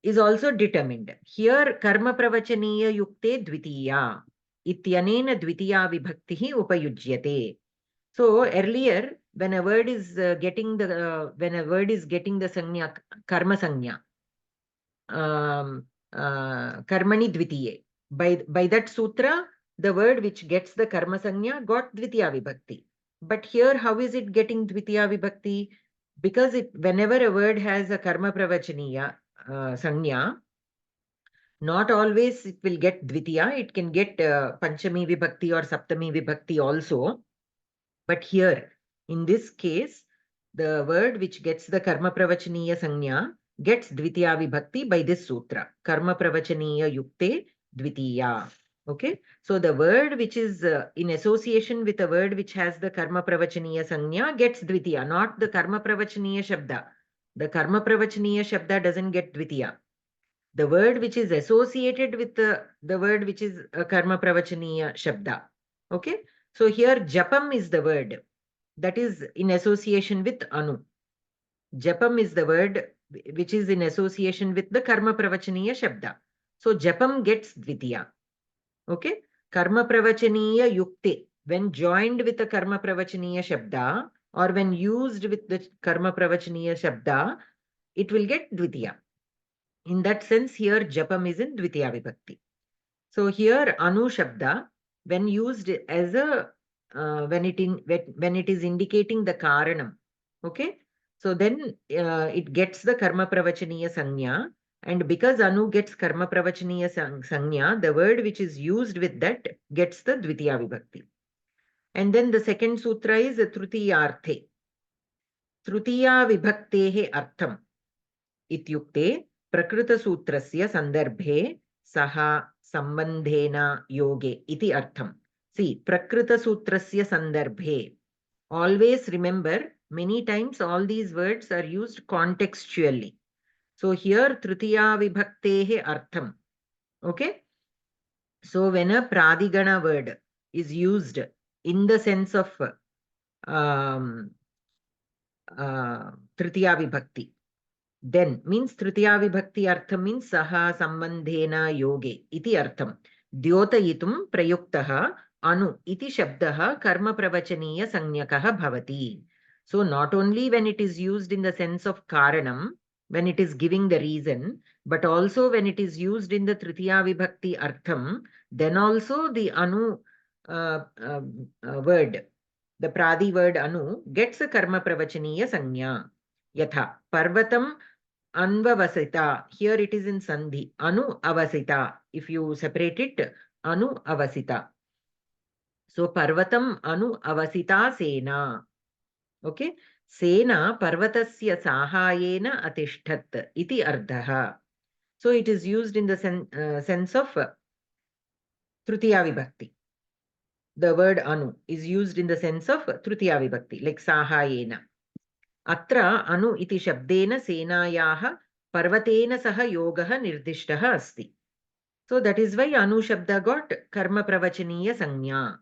is also determined. Here karma pravachaniya yukte dvitiya ityanena dvitiya vibhaktihi upayujyate. So earlier when a word is getting the sanya, karma sanya, karmani dvitiye, by that sutra the word which gets the karma sanya got dvitiya vibhakti. But here how is it getting dvitiya vibhakti? Because whenever a word has a karma pravachaniya sanya, not always it will get dvitiya, it can get panchami vibhakti or saptami vibhakti also. But here in this case the word which gets the karma pravachaniya sanya gets dvitiya vibhakti by this sutra, karma pravachaniya yukte dvitiya. Okay, so the word which is in association with a word which has the karma pravachaniya sanya gets dvitiya, not the karma pravachaniya shabda. The karma pravachaniya shabda doesn't get dvitiya. The word which is associated with the word which is a karma pravachaniya shabda. Okay, so here japam is the word that is in association with anu. Japam is the word which is in association with the karma pravachaniya shabda. So japam gets dvitiya. Okay, karma pravachaniya yukte, when joined with the karma pravachaniya shabda or when used with the karma pravachaniya shabda, it will get dvitiya. In that sense, here japam is in dvitiya vibhakti. So here anu shabda, when used as a when it is indicating the karanam, okay, so then it gets the karma pravachaniya sanya, and because anu gets karma pravachaniya sanya, the word which is used with that gets the dvitiya vibhakti. And then the second sutra is trutiyarthe. Trutiya vibhaktehe artham ityukte prakrita sutrasya sandarbhe saha sambandhena yoge iti artham. See, prakrita sutrasya sandarbhe. Always remember, many times all these words are used contextually. So here tritiya vibhaktehe artham. Okay, so when a pradigana word is used in the sense of tritiya vibhakti, then means tritiya vibhakti artham means saha sambandhena yoge iti artham. Dyotayitum prayuktaha anu iti shabdaha karma pravachaniya sanyakah bhavati. So not only when it is used in the sense of karanam, when it is giving the reason, but also when it is used in the tritiya vibhakti artham, then also the anu word, the pradi word anu gets a karma pravachaniya sanya. Yatha parvatam anvavasita. Here it is in sandhi. Anu avasita. If you separate it, anu avasita. So parvatam anu avasita sena. Okay. Sena parvatasya sahayena atishtat iti ardhaha. So it is used in the sense of tritiya vibhakti. The word anu is used in the sense of tritiya vibhakti, like sahayena. Atra anu iti shabdena senayaha parvatena saha yogaha nirdishtaha asti. So that is why anu shabda got karma pravachaniya sanya.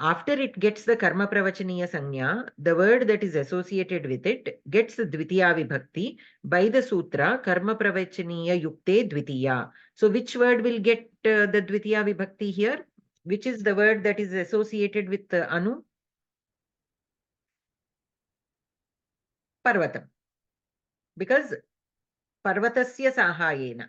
After it gets the karma pravachaniya sanya, the word that is associated with it gets dvitiya vibhakti by the sutra karma pravachaniya yukte dvitiya. So which word will get the dvitiya vibhakti here? Which is the word that is associated with anu? Parvatam. Because parvatasya sahayena,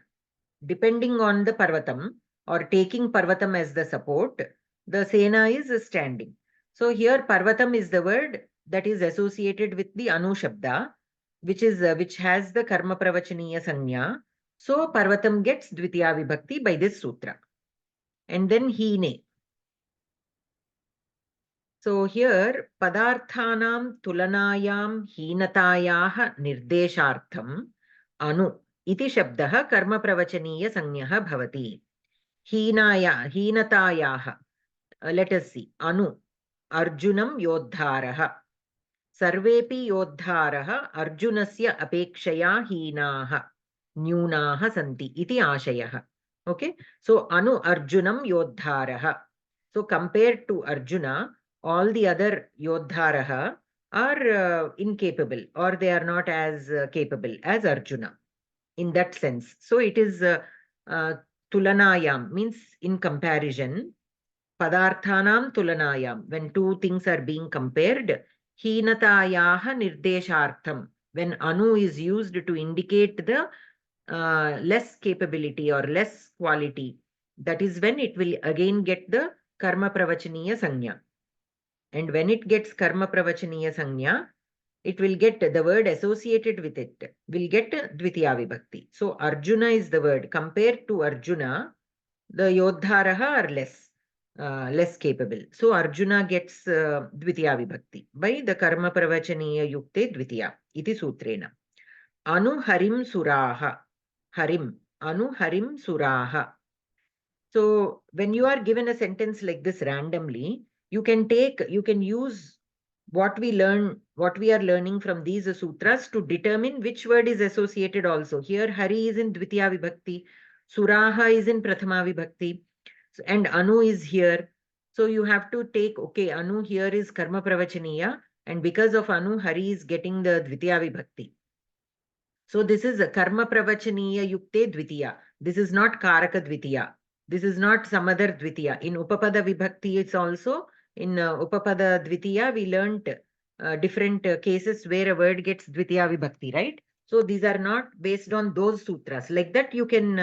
depending on the parvatam or taking parvatam as the support, the sena is standing. So here parvatam is the word that is associated with the anu shabda, which has the karma pravachaniya sanya. So parvatam gets dvitiya vibhakti by this sutra. And then hine. So here padarthanam tulanayam hinatayaha nirdeshartham anu iti shabdah karma pravachaniya sanyah bhavati. Hinatayaha. Let us see. Anu Arjunam yodharaha. Sarvepi yodharaha Arjunasya apekshaya hinaha nyunaha santi iti ashayah. Okay. So Anu Arjunam yodharaha. So compared to Arjuna, all the other yodharaha are incapable, or they are not as capable as Arjuna in that sense. So it is tulanayam, means in comparison. Padarthanam tulanayam, when two things are being compared. Hinatayaha nirdeshartham, when anu is used to indicate the less capability or less quality, that is when it will again get the karma pravachaniya sanya. And when it gets karma pravachaniya sanya, it will get the word associated with it, will get dvitiya vibhakti. So Arjuna is the word. Compared to Arjuna, the yodharaha are less capable. So Arjuna gets dvitiya vibhakti by the karma pravachaniya yukte dvitiya iti sutrena. Anu harim suraha. Harim. Anu harim suraha. So when you are given a sentence like this randomly, you can use what we are learning from these sutras to determine which word is associated also. Here Hari is in dvitiya vibhakti, Suraha is in prathama vibhakti, and Anu is here. So you have to take, okay, Anu here is karma pravachaniya, and because of Anu, Hari is getting the dvitiya vibhakti. So this is a karma pravachaniya yukte dvitiya. This is not karaka dvitiya. This is not some other dvitiya. In upapada vibhakti, it's also in upapada dvitiya, we learnt different cases where a word gets dvitiya vibhakti, right? So these are not based on those sutras. Like that, you can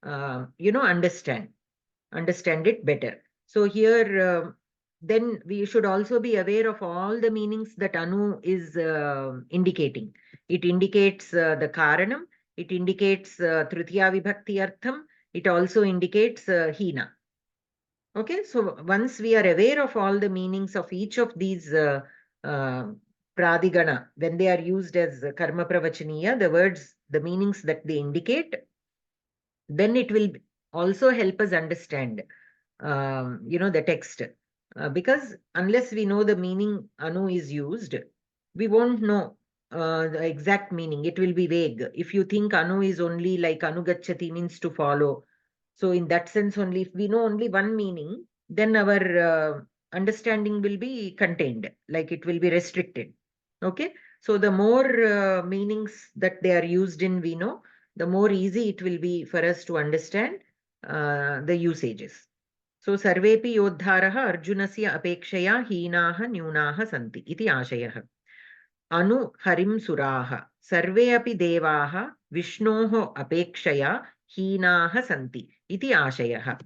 understand it better. So here, then we should also be aware of all the meanings that anu is indicating. It indicates the karanam. It indicates tritiya vibhakti artham. It also indicates hina. Okay, so once we are aware of all the meanings of each of these pradigana, when they are used as karma pravachaniya, the words, the meanings that they indicate, then it will also help us understand, the text. Because unless we know the meaning anu is used, we won't know the exact meaning. It will be vague. If you think anu is only like anugachati, means to follow. So in that sense only, if we know only one meaning, then our understanding will be contained, like it will be restricted. Okay. So the more meanings that they are used in, we know, the more easy it will be for us to understand the usages. So sarvepi yodharaha arjunasya apekshaya hinaha nyunaha santi iti ashayah. Anu harim suraha sarve api devaha vishnoho apekshaya hinaha santi iti ashayah.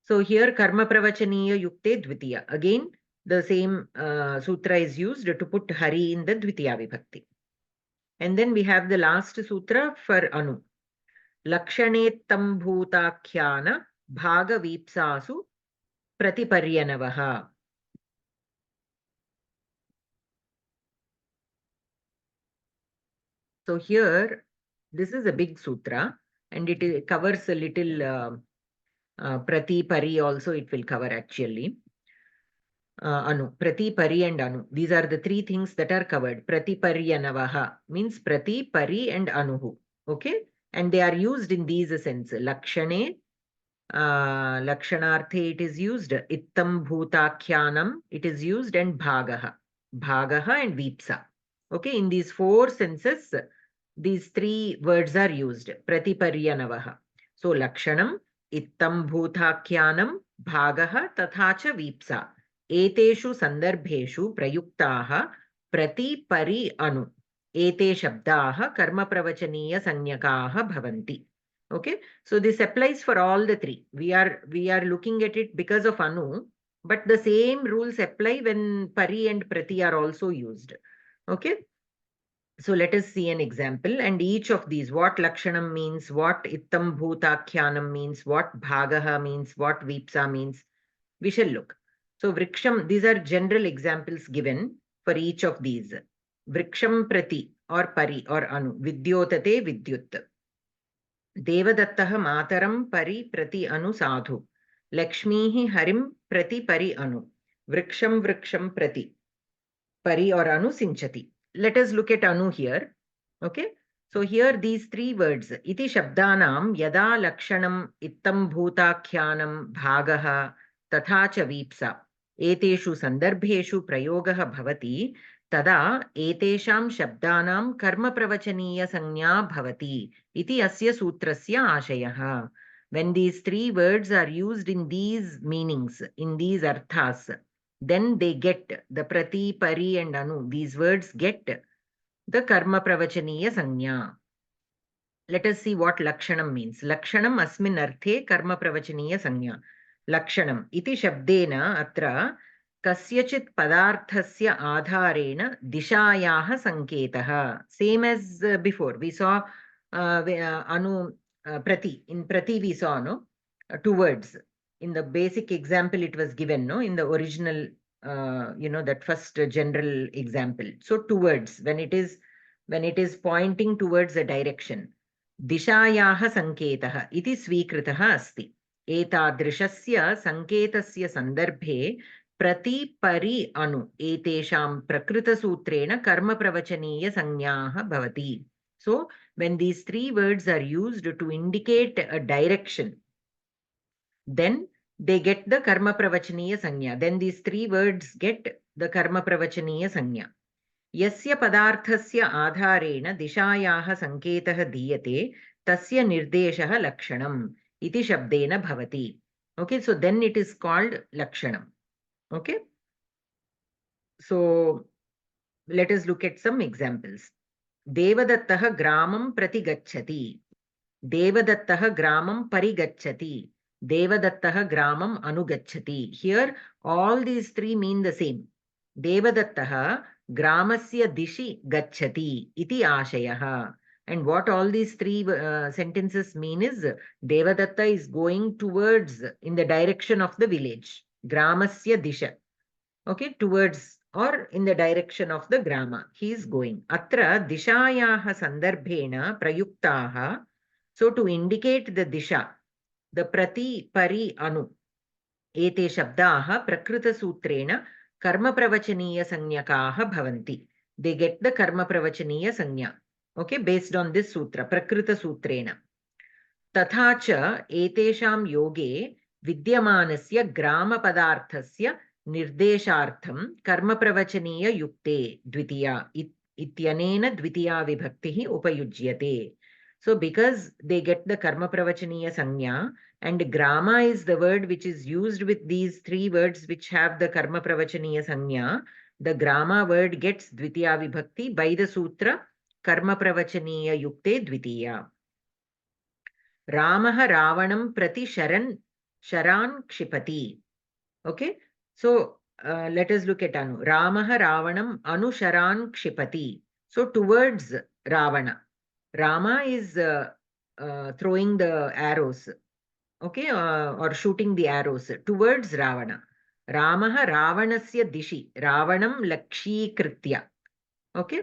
So here karma pravachaniya yukte dvitiya. Again, the same sutra is used to put hari in the dvitiya vibhakti. And then we have the last sutra for anu. Lakshanettam bhutakhyana bhaga vipsasu pratiparyanavaha. So here, this is a big sutra, and it covers a little prati pari also. It will cover actually. Anu, prati pari and anu. These are the three things that are covered. Pratiparyanavaha means prati pari and anuhu. Okay, and they are used in these sense. Lakshane, Lakshanarthe it is used, Ittam Bhutakyanam it is used, and Bhagaha and Vipsa. Okay, in these four senses, these three words are used. Pratiparyanavaha. So Lakshanam, Ittam Bhutakyanam, Bhagaha, Tathacha Vipsa. Eteshu Sandarbheshu Prayuktaha Prati Pari Anu. Ete Shabdaha Karma Pravachaniya Sanyakaha Bhavanti. Okay, so this applies for all the three. We are looking at it because of Anu, but the same rules apply when Pari and Prati are also used. Okay, so let us see an example, and each of these, what Lakshanam means, what Ittam Bhutakyanam means, what Bhagaha means, what Vipsa means, we shall look. So Vriksham, these are general examples given for each of these. Vriksham Prati or Pari or Anu, Vidyotate Vidyut. Devadattaha Mataram Pari Prati Anu Sadhu. Lakshmihi Harim Prati Pari Anu. Vriksham Prati Pari or Anu Sinchati. Let us look at Anu here. Okay. So here these three words. Iti Shabdanam Yada Lakshanam Ittam Bhutakyanam Bhagaha Tathacha Vipsa. Eteshu Sandarbheshu Prayogaha Bhavati. Tada etesham shabdanam karma pravachaniya sanya bhavati iti asya sutrasya ashayah. When these three words are used in these meanings, in these arthas, then they get the prati, pari and anu. These words get the karma pravachaniya sanya. Let us see what lakshanam means. Lakshanam asmin arthe karma pravachaniya sanya. Lakshanam iti shabdena atra kasyachit padarthasya adharena dishayaha sanketaha. Same as before. We saw anu prati. In prati we saw two words. In the basic example it was given, in the original, that first general example. So two words when it is pointing towards a direction. Dishayaha sanketaha iti svikritaha asti. Etadrishasya sanketasya sandarbhe prati pari anu etesham prakrita sutrena karma pravachaniya sanyaha bhavati. So when these three words are used to indicate a direction, then they get the karma pravachaniya sanya. Then these three words get the karma pravachaniya sanya. Yasya padarthasya adharena dishayaha sanketah diyate tasya nirdeshaha lakshanam iti shabdena bhavati. Okay, so then it is called lakshanam. Okay, so let us look at some examples. Devadattaha gramam prati gacchati. Devadattaha gramam parigacchati. Devadattaha gramam anugacchati. Here all these three mean the same. Devadattaha gramasya dishi gacchati iti ashayah. And what all these three sentences mean is Devadatta is going towards, in the direction of the village. Gramasya disha. Okay, towards or in the direction of the grama. He is going. Atra dishayaha sandarbhena prayuktaha. So to indicate the disha, the prati, pari, anu, ete shabdaha prakrita sutrena karma pravachaniya sanyakaha bhavanti. They get the karma pravachaniya sanya. Okay, based on this sutra, prakrita sutrena. Tathacha etesham yoge vidyamanasya grama padarthasya nirdeshartham karma pravachaniya yukte dvitiya ityanena dvitiya vibhaktihi upayujyate. So because they get the karma pravachaniya sanya, and grama is the word which is used with these three words which have the karma pravachaniya sanya, the grama word gets dvitiya vibhakti by the sutra karma pravachaniya yukte dvitiya. Ramaha Ravanam prati sharan kshipati. Okay, so let us look at Anu. Ramaha Ravanam anu sharan kshipati. So towards Ravana. Rama is throwing the arrows, okay, or shooting the arrows towards Ravana. Ramaha Ravanasya dishi. Ravanam lakshikritya. Okay,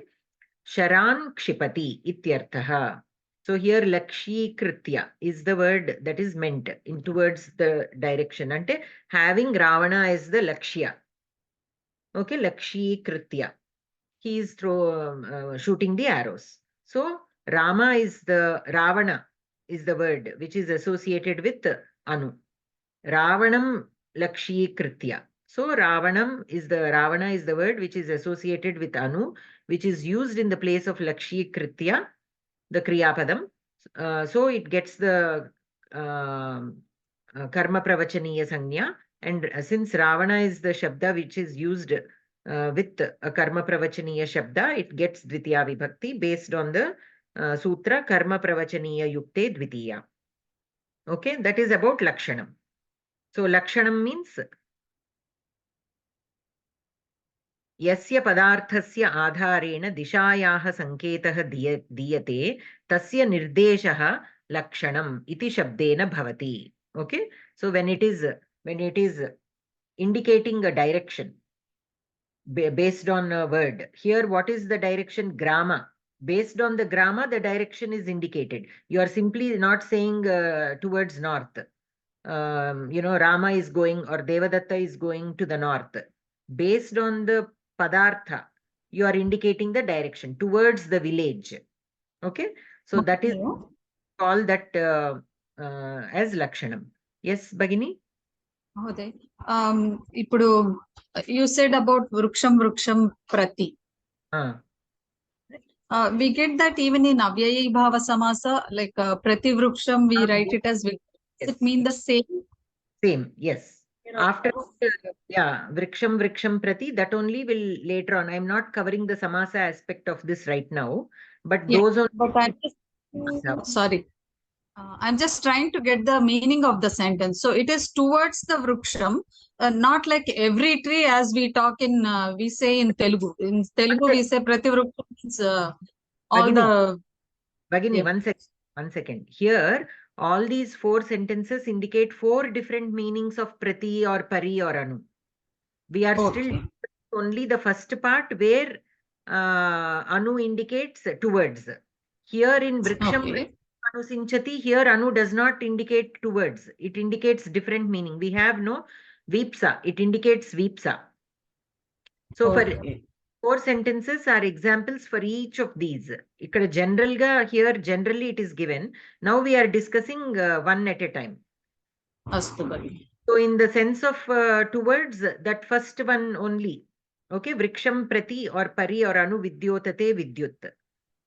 sharan kshipati ityarthaha. So here lakshikritya is the word that is meant in towards the direction. Ante having Ravana as the lakshya. Okay, lakshikritya. He is shooting the arrows. So Rama is the Ravana is the word which is associated with anu. Ravanam lakshikritya. So Ravana is the word which is associated with anu, which is used in the place of lakshikritya, the kriyapadam. So it gets the karma pravachaniya sanya, and since Ravana is the shabda which is used with a karma pravachaniya shabda, it gets dvitiya vibhakti based on the sutra karma pravachaniya yukte dvitiya. Okay, that is about lakshanam. So lakshanam means यस्य पदार्थस्य आधारेण दिशायाः संकेतः दीयते तस्य निर्देशः लक्षणम् इति शब्देन भवति. Okay, so when it is indicating a direction based on a word, here what is the direction? Grama. Based on the grama, the direction is indicated. You are simply not saying towards north. Rama is going or Devadatta is going to the north. Based on the padartha, you are indicating the direction towards the village. Okay, so that is called that as lakshanam. Yes, Bhagini? Ipudu, you said about vruksham prati. We get that even in avyayi bhava samasa, like prati vruksham, we write it as yes. Does it mean the same? Same, yes. After vriksham prati, that only will later on. I'm not covering the samasa aspect of this right now, but those are. But I'm just trying to get the meaning of the sentence. So it is towards the vruksham, not like every tree as we talk in, we say in Telugu. In Telugu, we say prati vruksham means all the. Bhagini, one second. Here, all these 4 sentences indicate 4 different meanings of prati or pari or anu. We are still only the first part where anu indicates towards. Here in vriksham anu sinchati, here anu does not indicate towards. It indicates different meaning. We have no vipsa. It indicates vipsa. So for 4 sentences are examples for each of these. Ikkada here generally it is given. Now we are discussing one at a time. So in the sense of towards, that first one only. Okay, vriksham prati or pari or anu vidyotate vidyut.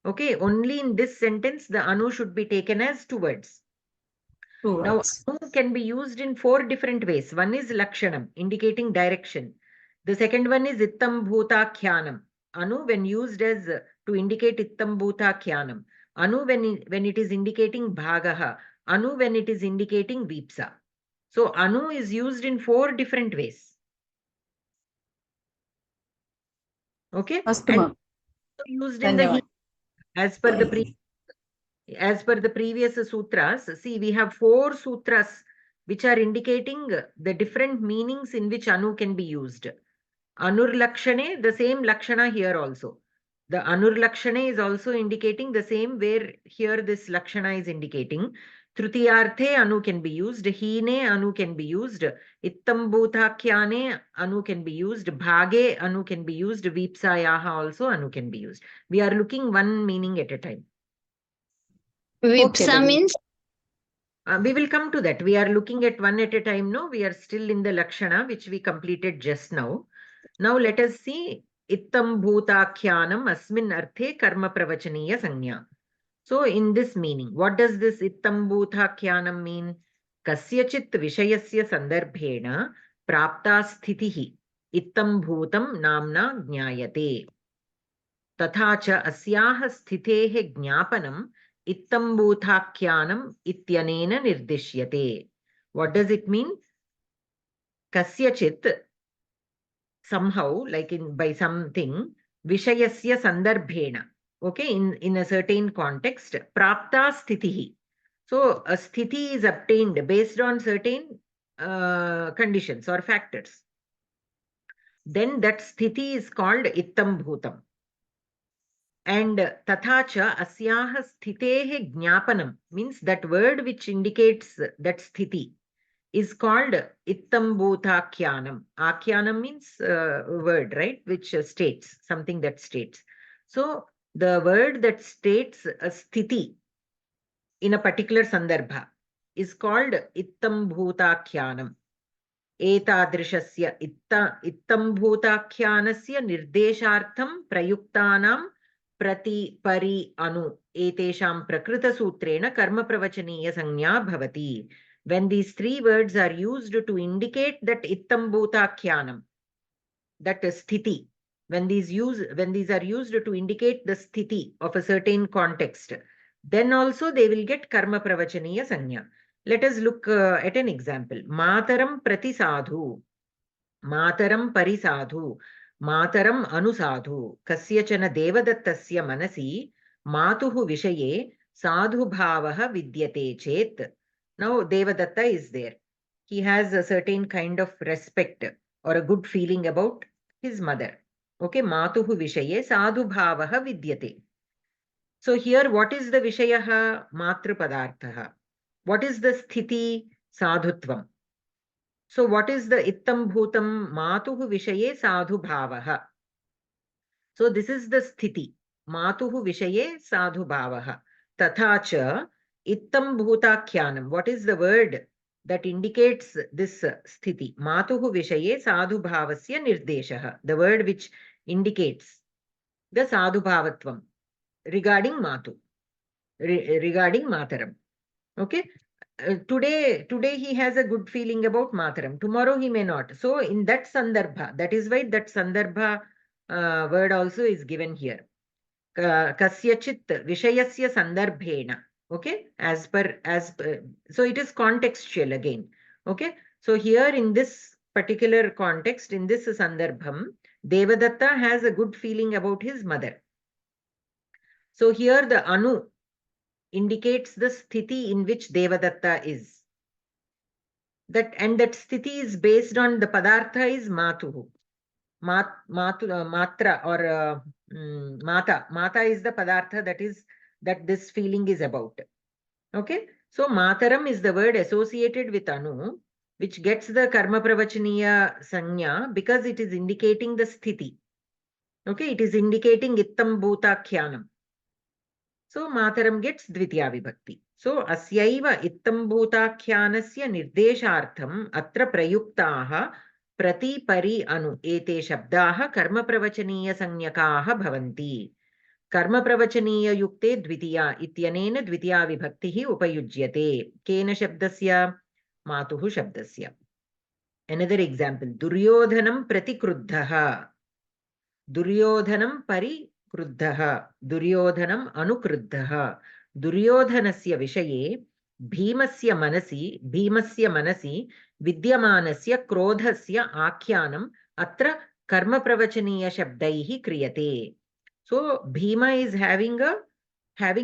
Okay, only in this sentence the anu should be taken as towards. Now anu can be used in 4 different ways. One is lakshanam, indicating direction. The second one is ittam bhuta khyanam. Anu when used as to indicate ittam bhuta khyanam. Anu when it is indicating bhagaha. Anu when it is indicating vipsa. So anu is used in 4 different ways. Okay, and used in the as per the previous sutras. See, we have 4 sutras which are indicating the different meanings in which anu can be used. Anur lakshane, the same lakshana here also. The anur lakshane is also indicating the same where here this lakshana is indicating. Trutiyarthe anu can be used. Hine anu can be used. Ittam bhutakhyane anu can be used. Bhage anu can be used. Vipsayaha also anu can be used. We are looking one meaning at a time. Vipsa means? We will come to that. We are looking at one at a time. No, we are still in the lakshana which we completed just now. Now let us see ittam bhutakhyanam asmin arthe karma pravachaniya sanya. So in this meaning, what does this ittam bhutakhyanam mean? Kasyachit vishayasya sandarbhena prapta sthitihi ittam bhutam namna jnayate. Tatha cha asyaha sthitehe jnapanam ittam bhutakhyanam ityanena nirdishyate. What does it mean? Kasyachit, somehow, like by something, vishayasya sandarbhena. Okay, in a certain context, prapta sthitihi. So a sthiti is obtained based on certain conditions or factors. Then that sthiti is called ittam bhutam. And tathacha asyaha sthitehe jnapanam means that word which indicates that sthiti is called ittam bhutakyanam. Akyanam means word, right? Which states, something that states. So the word that states a sthiti in a particular sandarbha. is called ittam bhutakhyanam. Etadrishasya ittam bhutakhyanasya nirdeshartham prayuktanam prati pari anu etesham prakrita sutrena karma pravachaniya sanya bhavati. When these three words are used to indicate that ittam bhutakhyanam, that sthiti, when these are used to indicate the sthiti of a certain context, then also they will get karma pravachaniya sanya. Let us look at an example. Mataram prati sadhu, mataram pari sadhu, mataram anusadhu, kasyachana devadattasya manasi, matuhu vishaye sadhu bhavaha vidyate chet. Now Devadatta is there. He has a certain kind of respect or a good feeling about his mother. Okay, matuhu vishaye sadhu bhavaha vidyate. So here what is the vishayaha? Matru padarthaha. What is the sthiti? Sadhutvam. So what is the ittam bhutam? Matuhu vishaye sadhu bhavaha. So this is the sthiti. Matuhu vishaye sadhu bhavaha. Tathacha ittam bhutakhyanam. What is the word that indicates this sthiti? Matuhu vishaye sadhu bhavasya nirdeshaha. The word which indicates the sadhu bhavatvam regarding matu, regarding mataram. Okay. Today he has a good feeling about mataram. Tomorrow he may not. So in that sandarbha, that is why that sandarbha word also is given here. Kasyachit vishayasya sandarbhena. Okay, so it is contextual again. Okay, so here in this particular context, in this sandarbham, Devadatta has a good feeling about his mother. So here the anu indicates the sthiti in which Devadatta is. That sthiti is based on the padartha is matuhu. Matra or mata. Mata is the padartha that this feeling is about. Okay. So mataram is the word associated with anu, which gets the karma pravachaniya sanya because it is indicating the sthiti. Okay. It is indicating ittam bhutakhyanam. So mataram gets dvitiya vibhakti. So asyaiva ittam bhutakhyanasya nirdeshartham atra prayuktaha prati pari anu ete shabdaha karma pravachaniya sanyakaha bhavanti. Karma pravachaniya yukte dvitiya ityanena dvitiya vibhaktihi upayujyate. Kena shabdasya? Matuhu shabdasya. Another example. Duryodhanam prati kruddhaha. Duryodhanam pari kruddhaha. Duryodhanam anukruddhaha. Duryodhanasya vishaye bhimasya manasi vidyamanasya krodhasya akyanam atra karma pravachaniya shabdaihi kriyate. So Bhima is having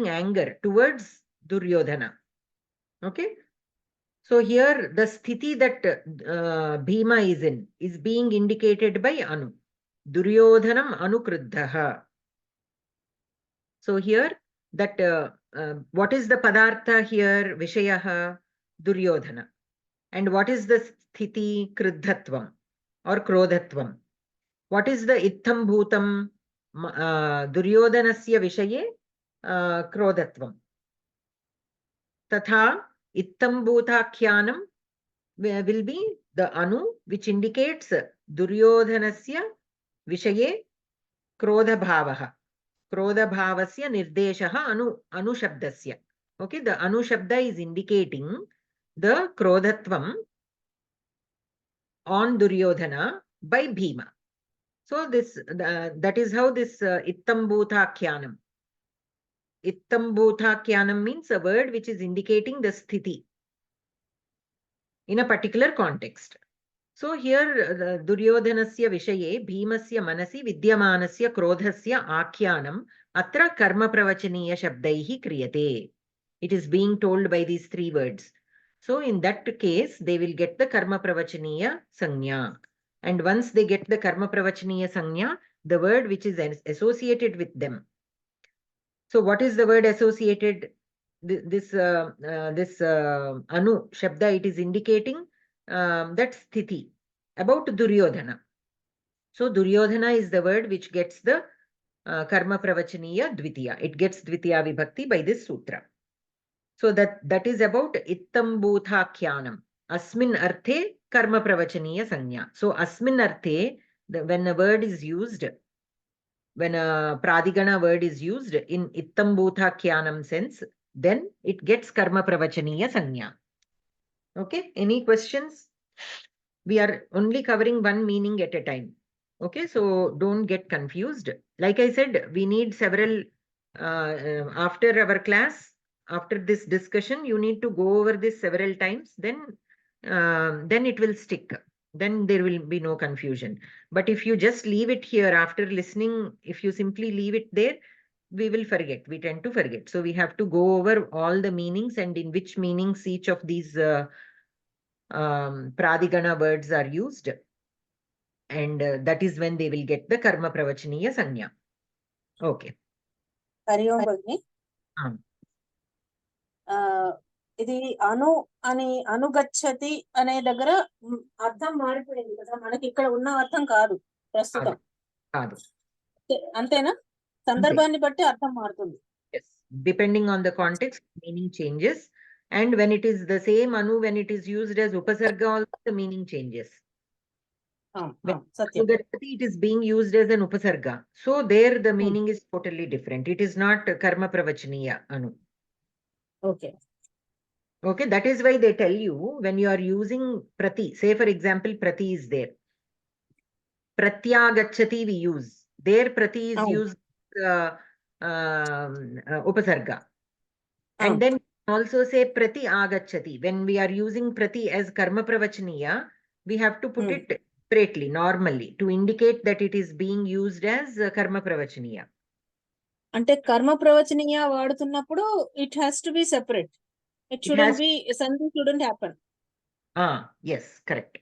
anger towards Duryodhana. Okay. So here the sthiti that Bhima is in is being indicated by anu. Duryodhanam anukruddhaha. So here that what is the padartha here? Vishayaha Duryodhana. And what is the sthiti? Kruddhatvam or krodhatvam. What is the ittham bhutam? Duryodhanasya vishaye krodhatvam. Tatha ittham bhutakhyanam will be the anu which indicates Duryodhanasya vishaye krodha bhavaha. Krodha bhavasya nirdeshaha anu shabdasya. Okay, the anu shabda is indicating the krodhatvam on Duryodhana by Bhima. So this that is how this ittam bhutakhyanam. Ittam bhutakhyanam means a word which is indicating the sthiti in a particular context. So here Duryodhanasya vishaye bhimasya manasi vidyamanasya krodhasya akhyanam atra karma pravachaniya shabdaihi kriyate. It is being told by these three words. So in that case, they will get the karma pravachaniya sanya. And once they get the karma pravachaniya sanya, the word which is associated with them. So what is the word associated? This anu shabda, it is indicating that sthiti about Duryodhana. So Duryodhana is the word which gets the karma pravachaniya dvitiya. It gets dvitiya vibhakti by this sutra. So that is about ittam bhuthakhyanam. Asmin arthe karma pravachaniya sanya. So asmin arthe, when a word is used, when a pradigana word is used in ittam bhuthakhyanam sense, then it gets karma pravachaniya sanya. Okay, any questions? We are only covering one meaning at a time. Okay, so don't get confused. Like I said, we need several, after our class, after this discussion, you need to go over this several times, then it will stick. Then there will be no confusion. But if you just leave it here after listening, if you simply leave it there, we will forget. We tend to forget. So we have to go over all the meanings and in which meanings each of these pradigana words are used. And that is when they will get the karma pravachaniya sanya. Okay. Hari ఓం భగిని. ఇది అని అనుగచ్చతి అనే దగ్గర అర్థం మారిపోయింది కదా, మనకి ఇక్కడ ఉన్న అర్థం కాదు ప్రస్తుతం. అంతేనా? సందర్భాన్ని బట్టి అర్థం మారుతుంది. Yes, depending on the context, meaning changes. And when it is the same anu, when it is used as upasarga, also the meaning changes. When Anugachati, it is being used as an upasarga. So there the meaning is totally different. It is not karma pravachaniya anu. Okay. Okay, that is why they tell you when you are using prati, say for example, prati is there. Pratyagachati we use. There prati is used upasarga. And then also say prati agachati. When we are using prati as karma pravachaniya, we have to put it separately, normally, to indicate that it is being used as karma pravachaniya. అంటే కర్మ ప్రవచనీయ వాడుతున్నప్పుడు it has to be separate. It shouldn't be, something shouldn't happen. Yes, correct.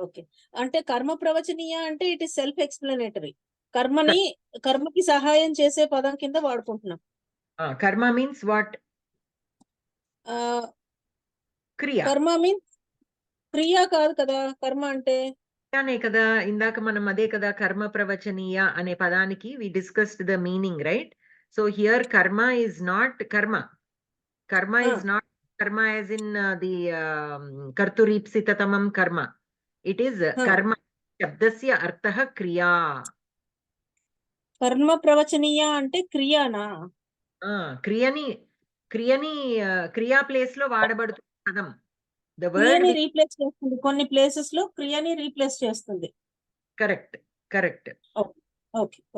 Okay. అంటే కర్మ ప్రవచనీయ అంటే it is self explanatory. కర్మకి సహాయం చేసే పదం కింద వాడుకుంటున్నాం. Karma means what? Kriya. కర్మ మీన్స్ క్రియ కాదు కదా కర్మ అంటే. అనే కదా ఇందాక మనం అదే కదా కర్మ ప్రవచనీయ అనే పదానికి we discussed the meaning, right? So here karma is not karma. Karma is not karma as in the karturipsitatamam karma. It is karma. Shabdasya artah kriya. కర్మ ప్రవచనీయ అంటే క్రియానా? క్రియని క్రియా ప్లేస్ లో వాడబడుతున్న పదం. The word క్రియని రీప్లేస్ చేస్తుంది, కొన్ని ప్లేసెస్ లో క్రియని replace చేస్తుంది. Correct.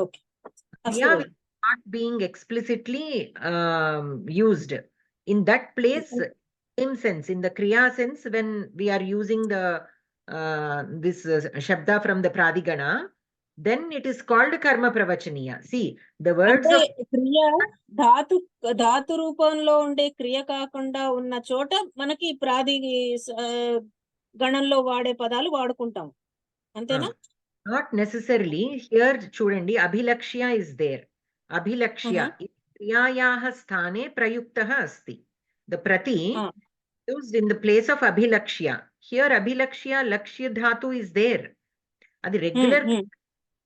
Okay. Kriya is not being explicitly used. In that place, same sense, in the kriya sense, when we are using the this shabda from the pradigana, then it is called karma pravachaniya. See, the words of క్రియ ధాతు రూపంలో ఉండే క్రియ కాకుండా ఉన్న చోట మనకి ప్రాది గణంలో వాడే పదాలు వాడుకుంటాం, అంతేనా? Not necessarily. Here chudandi abhilakshya is there. Abhilakshya kriyayaha sthane prayuktah asti. The prati used in the place of abhilakshya. Here abhilakshya lakshya dhatu is there. Adi regular.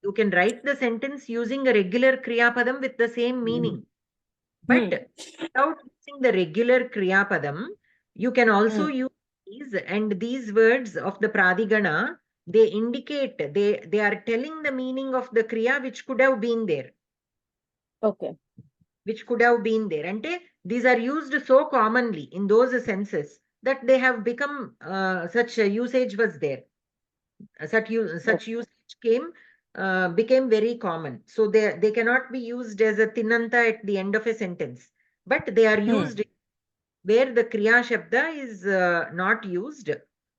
You can write the sentence using a regular kriya padam with the same meaning. But without using the regular kriya padam, you can also use these, and these words of the pradigana, they indicate, they are telling the meaning of the kriya which could have been there. Okay. Which could have been there. And these are used so commonly in those senses that they have become, such usage was there. Such usage became very common. So they cannot be used as a tinanta at the end of a sentence. But they are used where the kriya shabda is not used,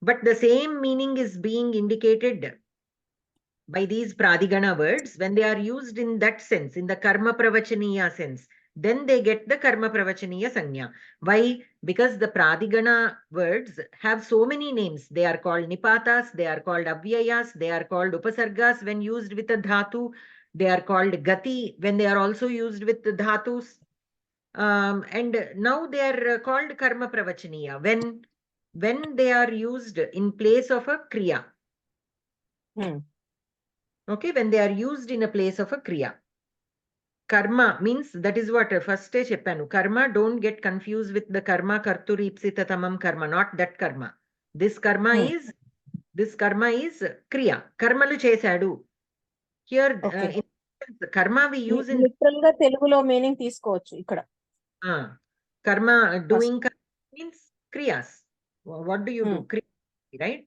but the same meaning is being indicated by these pradigana words. When they are used in that sense, in the karma pravachaniya sense, then they get the karma pravachaniya sanya. Why? Because the pradigana words have so many names. They are called nipatas, they are called avyayas, they are called upasargas when used with a dhatu, they are called gati when they are also used with the dhatus. And now they are called karma pravachaniya when they are used in place of a kriya. Okay, when they are used in a place of a kriya. karma means that is what first cheppanu. Karma, don't get confused with the karma karturipsita tamam karma, not that karma. This karma is kriya. Karmalu chesadu. Here Okay. in karma we use in literal గా తెలుగులో meaning తీసుకోవచ్చు ఇక్కడ. karma doing karma means kriyas. What do you do? Kriya, right?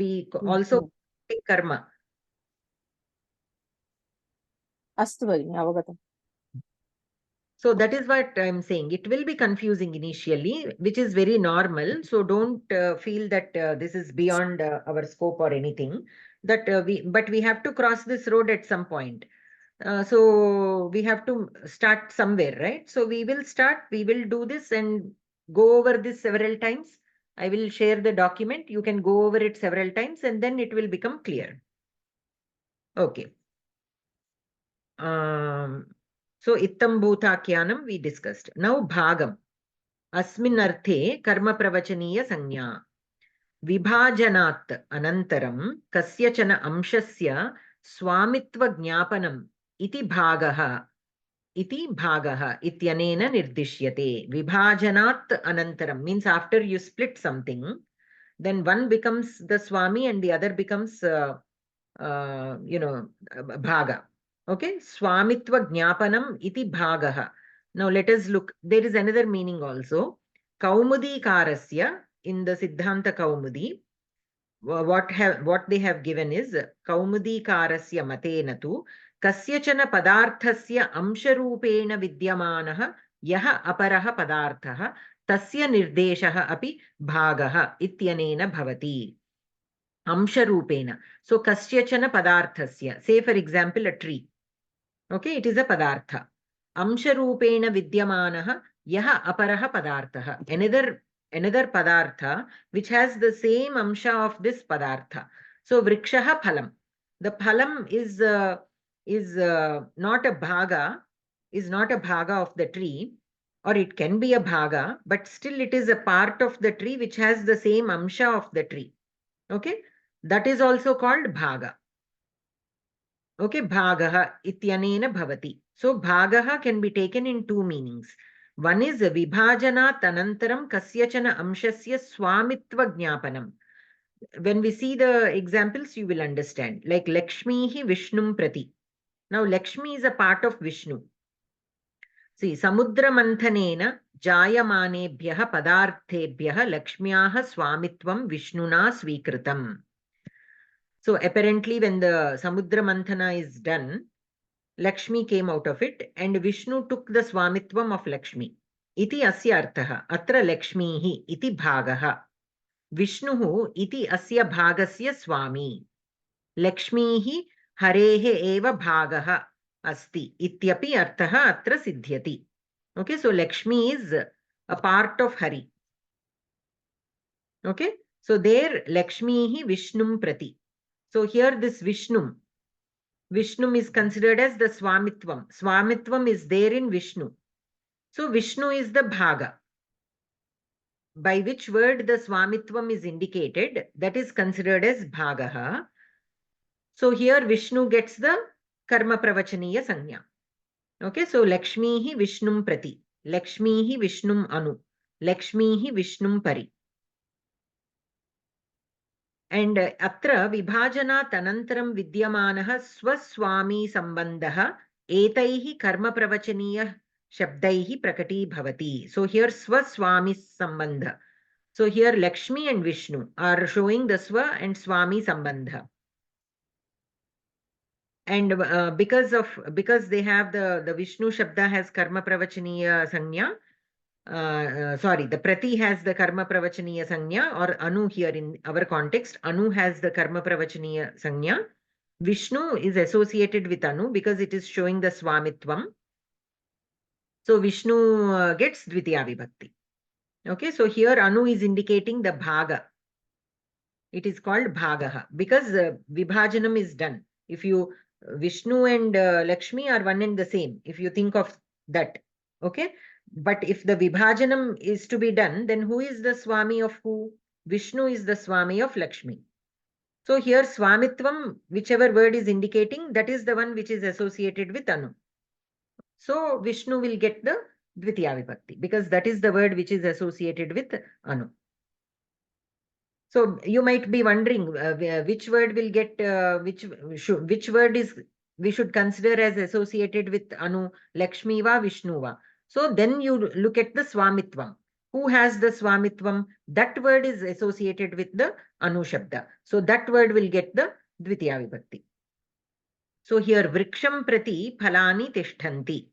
We also take karma. అస్తు భగిని అవగతం. So that is what I'm saying. It will be confusing initially, which is very normal. So don't feel that this is beyond our scope or anything. But we have to cross this road at some point. So we have to start somewhere, right? So we will do this and go over this several times. I will share the document. You can go over it several times and then it will become clear. Okay. So ittam bhutakyanam we discussed. Now bhagam. Asmin arthe karma pravachaniya sanya. Vibhajanat anantaram kasyachana amshasya swamitva jnapanam iti bhagaha ityanena nirdishyate. Vibhajanat anantaram means after you split something, then one becomes the swami and the other becomes bhaga. Okay, swamitva jnapanam iti bhagaha. Now let us look. There is another meaning also. Kaumudi karasya in the Siddhanta Kaumudi. What they have given is Kaumudi karasya matena tu kasyachana padarthasya amsharupena vidyamanaha yaha aparaha padarthaha tasya nirdeshaha api bhagaha ityanena bhavati. Amsharupena. So kasyachana padarthasya. Say for example a tree. Okay, it is a padartha. Amsharupena vidyamanaha yaha aparaha padarthaha. Another padartha which has the same amsha of this padartha. So vrikshaha phalam. The phalam is not a bhaga, of the tree, or it can be a bhaga, but still it is a part of the tree which has the same amsha of the tree. Okay, that is also called bhaga. Okay, bhagaha ityanena bhavati. So bhagaha can be taken in two meanings. One is vibhajanat anantaram kasyachana amshasya swamitva jnapanam. When we see the examples, you will understand. Like Lakshmihi Vishnum Prati. Now Lakshmi is a part of Vishnu. See, samudra manthanena jayamanebhyaha padarthebhyaha lakshmyaha swamitvam vishnuna svikritam. So apparently when the samudra manthana is done, Lakshmi came out of it and Vishnu took the swamitvam of Lakshmi. Iti asya arthaha. Atra Lakshmihi iti bhagaha. Vishnuhu iti asya bhagasya swami. Lakshmihi harehe eva bhagaha asti. Ityapi arthaha atra siddhyati. Okay, so Lakshmi is a part of Hari. Okay, so there Lakshmihi Vishnum Prati. So here this Vishnu is considered as the Swamitvam. Swamitvam is there in Vishnu. So Vishnu is the bhaga. By which word the Swamitvam is indicated, that is considered as bhagaha. So here Vishnu gets the karma pravachaniya sanya. Okay, so Lakshmihi Vishnum Prati. Lakshmihi Vishnum Anu. Lakshmihi Vishnum Pari. And atra vibhajanat anantaram vidyamanaha swaswami sambandhaha etaihi karma pravachaniya shabdaihi prakati bhavati. So here swaswami sambandha. So here Lakshmi and Vishnu are showing the swa and swami sambandha. And because they have the Vishnu shabda has karma pravachaniya sanya. The prati has the karma pravachaniya sanya, or anu here in our context. Anu has the karma pravachaniya sanya. Vishnu is associated with anu because it is showing the swamitvam. So Vishnu gets dvitiya vibhakti. Okay, so here anu is indicating the bhaga. It is called bhagaha because vibhajanam is done. If you Vishnu and Lakshmi are one and the same, if you think of that. Okay, but if the vibhajanam is to be done, then who is the swami of who? Vishnu is the swami of Lakshmi. So here swamitvam, whichever word is indicating, that is the one which is associated with anu. So Vishnu will get the Dvitiya Vibhakti because that is the word which is associated with Anu. So you might be wondering which word will get which word is we should consider as associated with Anu, Lakshmi va, Vishnu va. So then you look at the Swamitvam. Who has the Swamitvam? That word is associated with the Anu Shabda. So that word will get the Dvitiya Vibhakti. So here Vriksham Prati Phalani Tishthanti.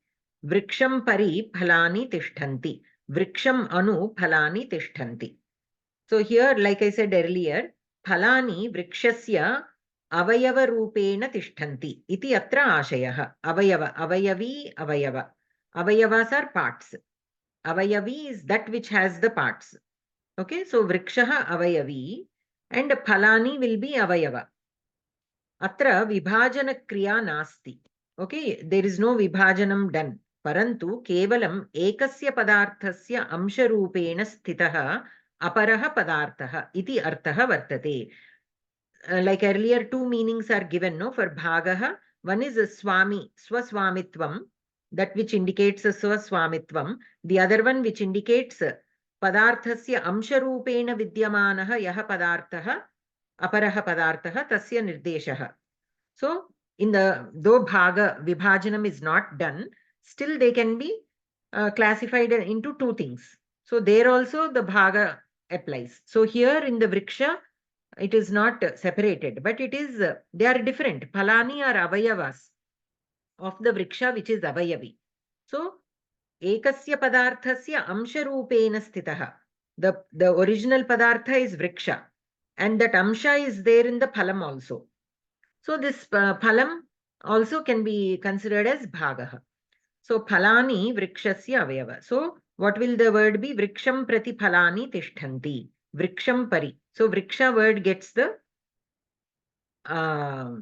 Vriksham Pari Phalani Tishthanti. Vriksham Anu Phalani Tishthanti. So here, like I said earlier, phalani vrikshasya avayava rupena tishthanti iti atra ashayah. Avayava, avayavi, avayava. Avayavas are parts. Avayavi is that which has the parts. Okay, so vrikshaha avayavi and phalani will be avayava. Atra vibhajana kriya nasti. Okay, there is no vibhajanam done. Parantu kevalam ekasya padarthasya amsha rupena sthitaha aparaha padarthaha iti arthaha vartate. Like earlier, two meanings are given, no, for bhagaha. One is a swami, swaswamitvam, that which indicates a swaswamitvam. The other one which indicates padarthasya amsharupena vidyamanaha yaha padarthaha aparaha padarthaha tasya nirdeshaha. So in the though bhaga vibhajanam is not done, still they can be classified into two things. So there also the bhaga applies. So here in the vriksha, it is not separated, but it is they are different. Phalani are avayavas of the vriksha, which is avayavi. So ekasya padarthasya amsha rupena sthitaha. The original padartha is vriksha, and that amsha is there in the phalam also. So this phalam also can be considered as bhagaha. So phalani vrikshasya avayava. So what will the word be? Vriksham prati phalani tishthanti. Vriksham pari. So vriksha word gets the Dvitiya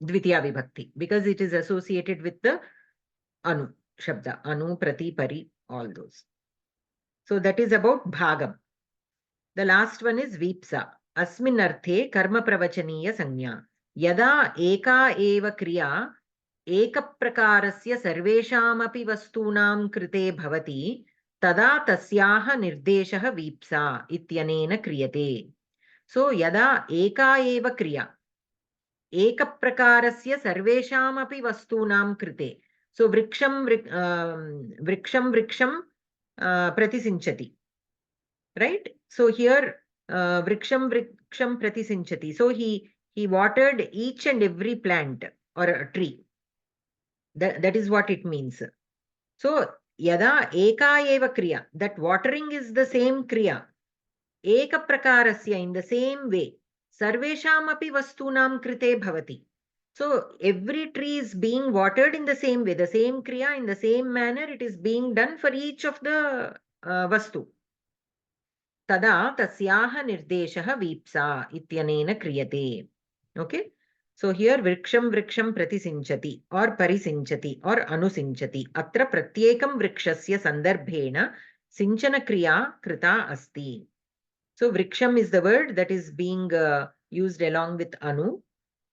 Vibhakti because it is associated with the Anu Shabda. Anu, prati, pari, all those. So that is about bhagam. The last one is vipsa. Asmin arthe karma pravachaniya sanya. Yada eka eva kriya ekaprakarasya sarveshamapi vastunam krite bhavati tada tasyaha nirdeshaha vipsa ityanena kriyate. So yada eka eva kriya ekaprakarasya sarveshamapi vastunam krite. So vriksham pratisinchati. Right? So here vriksham pratisinchati. So he watered each and every plant or a tree. That is what it means. So yada eka eva kriya, that watering is the same kriya. Eka prakarasya, in the same way. Sarvesham api vastunam krite bhavati. So every tree is being watered in the same way, the same kriya, in the same manner it is being done for each of the vastu. Tada tasyaha nirdeshaha vipsa ityanena kriyate. Okay. So here vriksham pratisinchati or parisinchati or anusinchati. Atra pratyekam vrikshasya sandarbhena sinchana kriya krita asti. So vriksham is the word that is being used along with anu.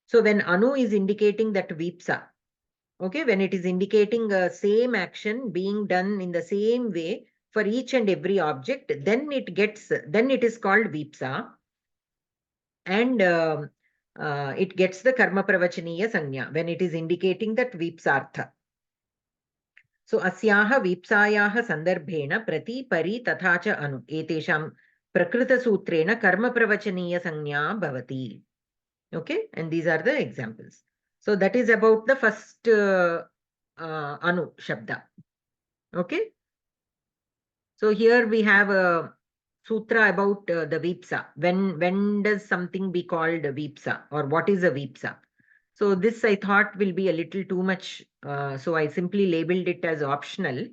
So when anu is indicating that vipsa, okay, when it is indicating same action being done in the same way for each and every object, then it is called vipsa, and it gets the karma pravachaniya sanya when it is indicating that vipsartha. So asyaha vipsayaha sandarbhena prati pari tatha cha anu etesham prakrita sutrena karma pravachaniya sanya bhavati. Okay, and these are the examples. So that is about the first anu shabda. Okay. So here we have a sutra about the vipsa. When does something be called a vipsa, or what is a vipsa? So this I thought will be a little too much. So I simply labeled it as optional.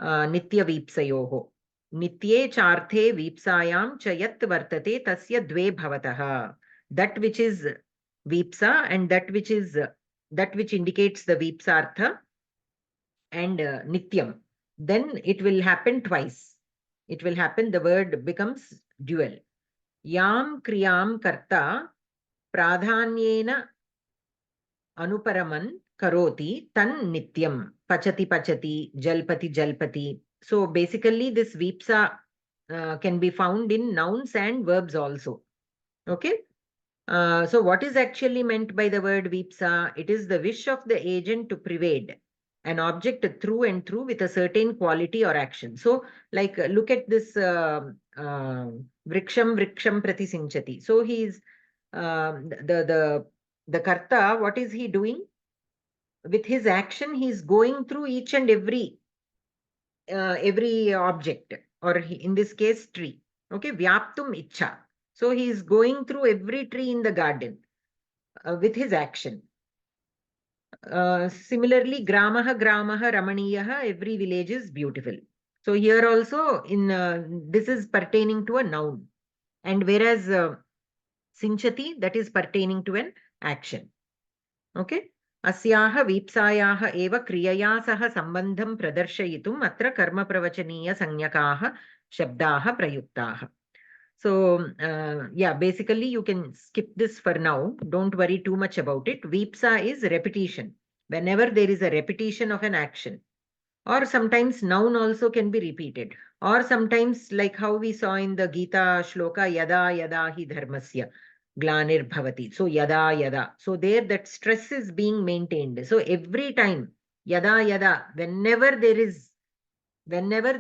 Nitya vipsayoho. Nitye charthe vipsayam chayat vartate tasya dve bhavataha. That which is vipsa and that which indicates the vipsartha and nityam. Then it will happen twice. It will happen, the word becomes dual. Yam kriyam karta pradhanyena anuparaman karoti tan nityam, pachati pachati, jalpati jalpati. So basically this vipsa can be found in nouns and verbs also. Okay. So what is actually meant by the word vipsa? It is the wish of the agent to pervade an object through and through with a certain quality or action. So like look at this vriksham prati sinchati. So he's the karta, what is he doing? With his action, he's going through each and every object, or in this case tree. Okay, vyaptum ichha. So he is going through every tree in the garden with his action. Similarly, gramaha ramaniyaha, every village is beautiful. So here also in this is pertaining to a noun, and whereas sinchati, that is pertaining to an action. Okay. अस्याः वीप्सायाः एव क्रियया सह सम्बन्धं प्रदर्शयितुम् अत्र कर्मप्रवचनीयसंज्ञकाः शब्दाः प्रयुक्ताः. So yeah, basically you can skip this for now. Don't worry too much about it. Vipsa is repetition. Whenever there is a repetition of an action, or sometimes noun also can be repeated, or sometimes like how we saw in the Gita shloka, yada yada hi dharmasya glanir bhavati. So yada yada. So there that stress is being maintained. So every time yada yada, whenever there is dharmasya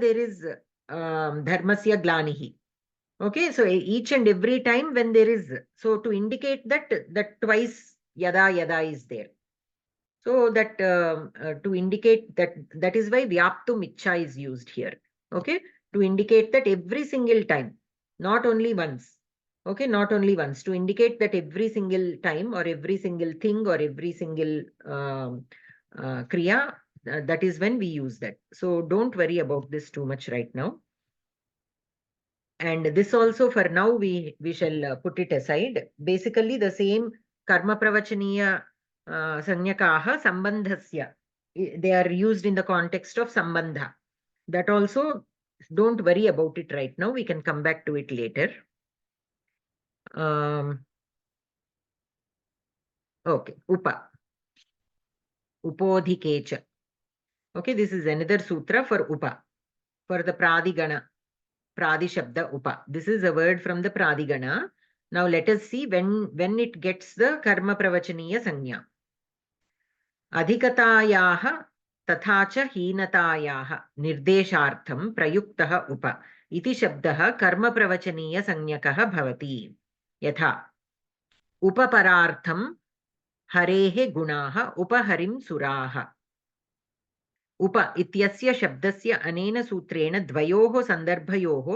glanihi. Okay, so each and every time when there is, so to indicate that twice yada yada is there. So that to indicate that is why vyaptum ichha is used here. Okay, to indicate that every single time, not only once. Okay, not only once, to indicate that every single time or every single thing or every single kriya, that is when we use that. So don't worry about this too much right now. And this also for now we shall put it aside. Basically the same karma pravachaniya sanyakaha sambandhasya. They are used in the context of sambandha. That also don't worry about it right now. We can come back to it later. Okay, upa. Upodhikecha. Okay, this is another sutra for upa, for the pradigana. Pradi Shabda Upa. This is a word from the Pradigana. Now let us see when it gets the Karma Pravachaniya Sanya. Adhikatayaha tathacha heenatayaha nirdeshartham prayuktaha upa. Iti Shabdaha Karma Pravachaniya Sanyakaha bhavati. Yatha Upaparartham harehe gunaha upaharim suraha. उप इत्यस्य शब्दस्य अनेन सूत्रेण द्वयोः सन्दर्भयोः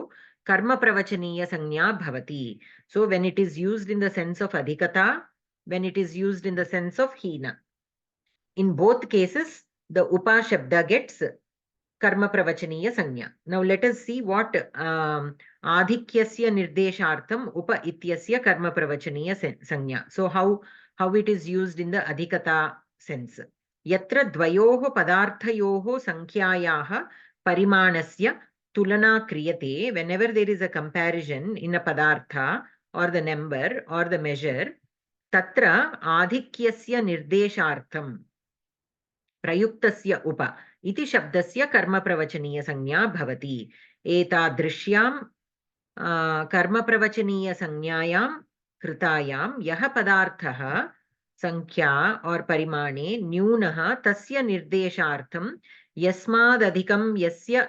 कर्मप्रवचनीय संज्ञा भवति. So when it is used in the sense of adhikata, when it is used in the sense of hina, in both cases the upa shabda gets कर्मप्रवचनीय संज्ञा. Now let us see what adhikyasya nirdeshartham upa ityasya कर्मप्रवचनीय संज्ञा. So how it is used in the adhikata sense. यत्र द्वयोः पदार्थयोः संख्यायाः परिमाणस्य तुलना क्रियते, whenever there is a comparison in a padartha or the number or the measure, तत्र आधिक्यस्य निर्देशार्थं प्रयुक्तस्य उप इति शब्दस्य कर्मप्रवचनीय संज्ञा भवति. एतादृश्यां कर्मप्रवचनीय संज्ञायां कृतायां यः पदार्थः संख्या और परिमाणे न्यूनः तस्य निर्देशार्थं यस्मादधिकं यस्य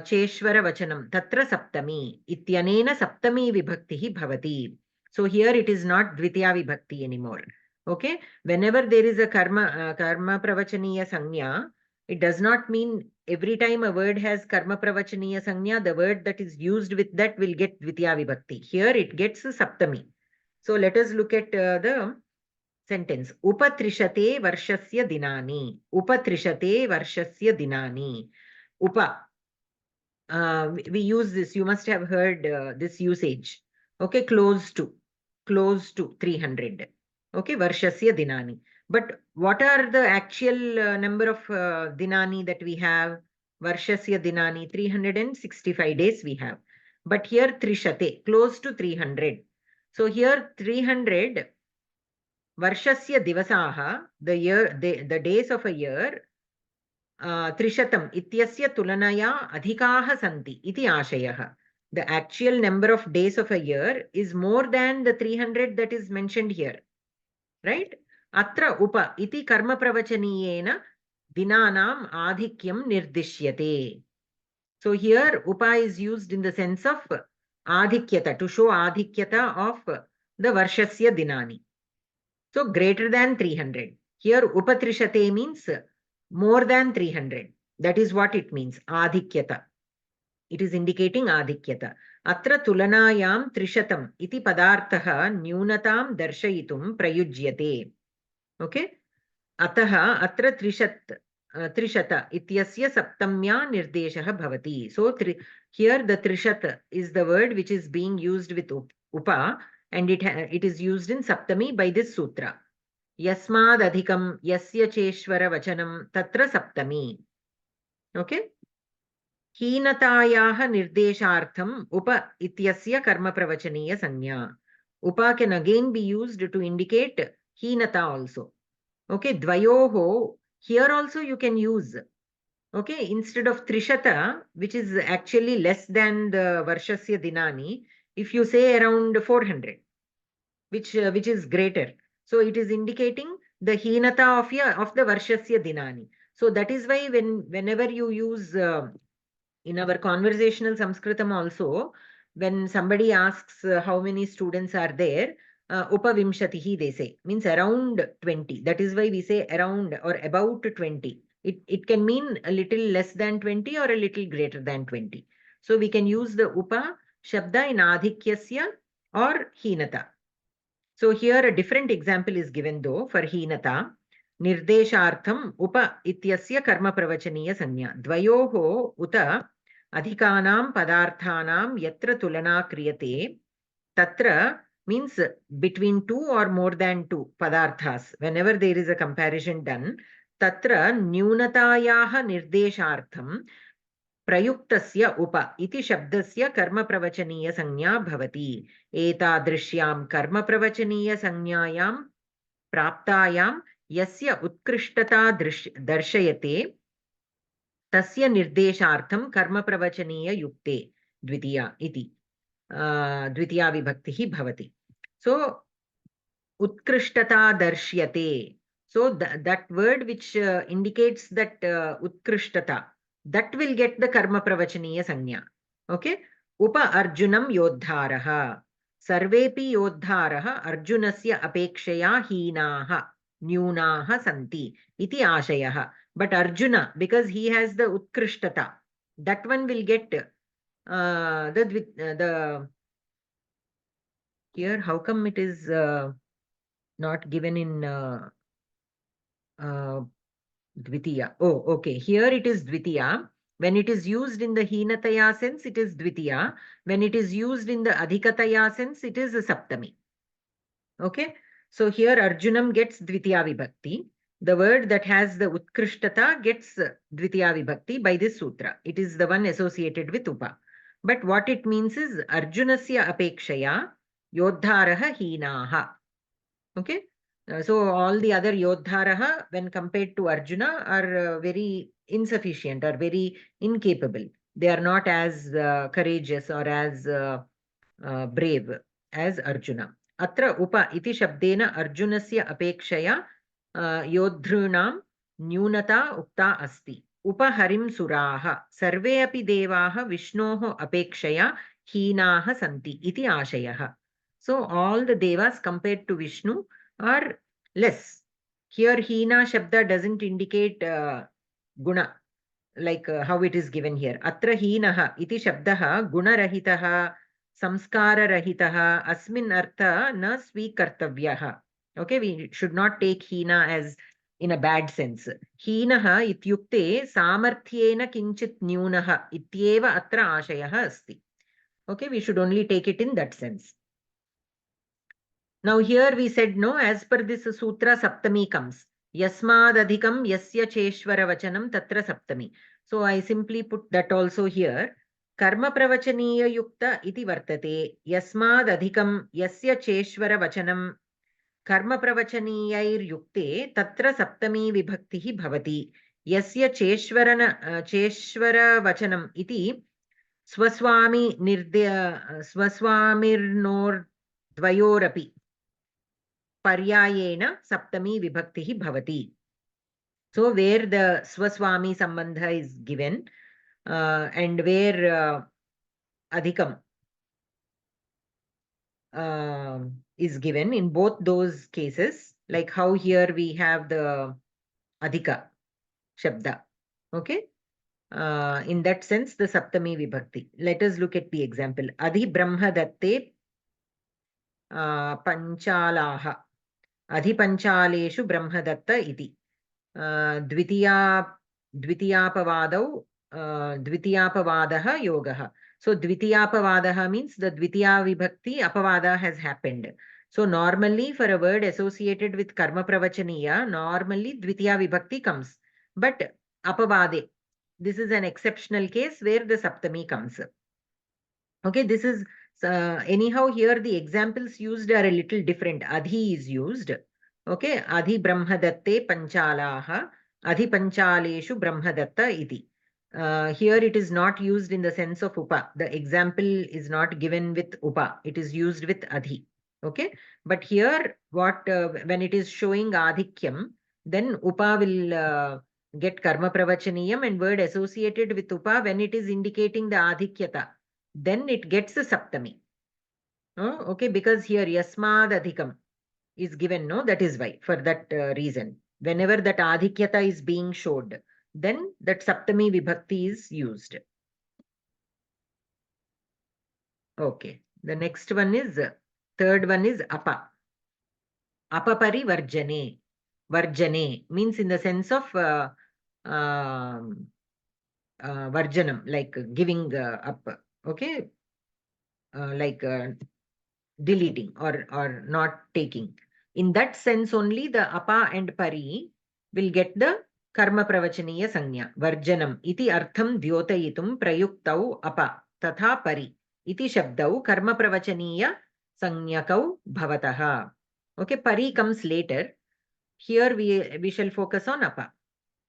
चेश्वरवचनं तत्र सप्तमी इत्यनेन सप्तमी विभक्तिः भवति. So here it is not dvitiya vibhakti anymore. Okay, whenever there is a karma pravachaniya sanya, it does not mean every time a word has karma pravachaniya sanya, the word that is used with that will get dvitiya vibhakti. Here it gets saptami. So let us look at the sentence. Upatrishate varshasya dinani. Upatrishate varshasya dinani. Upa. We use this. You must have heard this usage. Okay, close to 300. Okay, varshasya dinani. But what are the actual number of dinani that we have? Varshasya dinani, 365 days we have. But here trishate, close to 300. So here 300 varshasya divasaha, the days of a year, trishatam ityasya tulanaya adhikaha santi iti ashayah. The actual number of days of a year is more than the 300 that is mentioned here, right? Atra upa iti karma pravachaniyena dinanam adhikyam nirdishyate. So here upa is used in the sense of adhikyata, to show adhikyata of the varshasya dinani. So greater than 300. Here upatrishate means more than 300. That is what it means, adhikyata. It is indicating adhikyata. Atra tulanayam trishatam iti padarthaha nyunatam darshayitum prayujyate. Okay? Ataha atra trishata ityasya saptamya nirdeshah bhavati. So here the trishat is the word which is being used with upa, and it is used in saptami by this sutra. Yasmad adhikam yasya cheshvara vachanam tatra saptami. Okay? Heenatayaha nirdeshartham upa ityasya karma pravachaniya sanya. Upa can again be used to indicate heenata also. Okay, dvayoho, here also you can use. Okay, instead of trishata, which is actually less than the varshasya dinani, if you say around 400, which is greater. So it is indicating the heenata of the varshasya dinani. So that is why whenever you use in our conversational Sanskritam also, when somebody asks how many students are there, upavimshatihi they say, means around 20. That is why we say around or about 20. It can mean a little less than 20 or a little greater than 20. So we can use the upa shabda in adhikyasya or heenata. So here a different example is given though for heenata. Nirdeshartham upa ityasya karma pravachaniya sanya. Dvayoho uta adhikanam padarthanam yatra tulana kriyate. Tatra means between two or more than two padarthas. Whenever there is a comparison done, tatra nyunatayaha nirdeshartham प्रयुक्तस्य उप इति शब्दस्य कर्मप्रवचनीय संज्ञा भवति. एतादृश्यां कर्मप्रवचनीय संज्ञायां प्राप्तायां यस्य उत्कृष्टता दर्शयते तस्य निर्देशार्थं कर्मप्रवचनीय युक्ते द्वितीया इति द्वितीया विभक्तिः भवति. So उत्कृष्टता दर्श्यते. So that word which indicates that उत्कृष्टता, that will get the karma pravachaniya sanya. Okay? Upa arjunam yodharaha. Sarvepi yodharaha arjunasya apekshaya heenaha nyunaha santi iti ashayah. But Arjuna, because he has the utkrishtata, that one will get the here. How come it is not given in Dvitiya? Oh, okay. Here it is Dvitiya. When it is used in the Heenataya sense, it is Dvitiya. When it is used in the Adhikataya sense, it is a Saptami. Okay. So here Arjunam gets Dvitiya Vibhakti. The word that has the Utkrishtata gets Dvitiya Vibhakti by this sutra. It is the one associated with Upa. But what it means is Arjunasya Apekshaya Yodharaha Heenaha. Okay. So all the other Yodharaha, when compared to Arjuna, are very insufficient or very incapable. They are not as courageous or as brave as Arjuna. Atra upa iti shabdena Arjunasya apekshaya yodhrunam nyunata ukta asti. Upaharim suraha sarve api devaha vishnoho apekshaya heenaha santi iti ashayah. So all the devas compared to Vishnu are less. Here Heena Shabda doesn't indicate guna, like how it is given here. Atra Heenaha iti Shabdaha Gunarahitaha Samskararahitaha Asmin Artha na Svikartavyaha. Okay, we should not take Heena as in a bad sense. Heenaha ityukte samarthyena kinchit nyunaha ityeva atra ashayah asti. Okay, we should only take it in that sense. Now here we said no, as per this sutra saptami comes. Yasmad adhikam yasya cheshvara vachanam tatra saptami. So I simply put that also here. Karma pravachaniya yukta iti vartate. Yasmad adhikam yasya cheshvara vachanam कर्म प्रवचनीयैर्युक्ते तत्र सप्तमी विभक्तिः भवति यस्य चेश्वरवचनम् इति स्वस्वामिर्नोर्द्वयोरपि पर्यायेण सप्तमी विभक्तिः भवति. So where the swaswami sambandha is given and where adhikam is given, in both those cases, like how here we have the adhika shabda, okay, in that sense the saptami vibhakti. Let us look at the example. Adhi brahma datte panchalaha, adhi panchaleshu brahma datta iti. द्वितीयापवादौ द्वितीयापवादः योगः. So dvitiyapavadaha means the dvitiya vibhakti apavada has happened. So normally for a word associated with karma pravachaniya, normally dvitiya vibhakti comes. But apavade, this is an exceptional case where the saptami comes. Okay, this is anyhow here the examples used are a little different. Adhi is used. Okay, adhi brahmadatte panchalaha, adhi panchaleshu brahmadatta iti. Here it is not used in the sense of upa. The example is not given with upa. It is used with adhi. Okay, but here what when it is showing adhikyam, then upa will get karma pravachaniyam, and word associated with upa when it is indicating the adhikyata, then it gets a saptami. Okay, because here yasmad adhikam is given, no, that is why, for that reason, whenever that adhikyata is being showed, then that saptami vibhakti is used. Okay, the next one is, third one is apa. Apapari varjane. Varjane means in the sense of varjanam, like giving up, okay, like deleting or not taking. In that sense only the apa and pari will get the karma pravachaniya sanya. Varjanam iti artham dyotayitum prayuktau apa tatha pari iti shabdau karma pravachaniya sanyakau bhavataha. Okay, pari comes later. Here we shall focus on apa.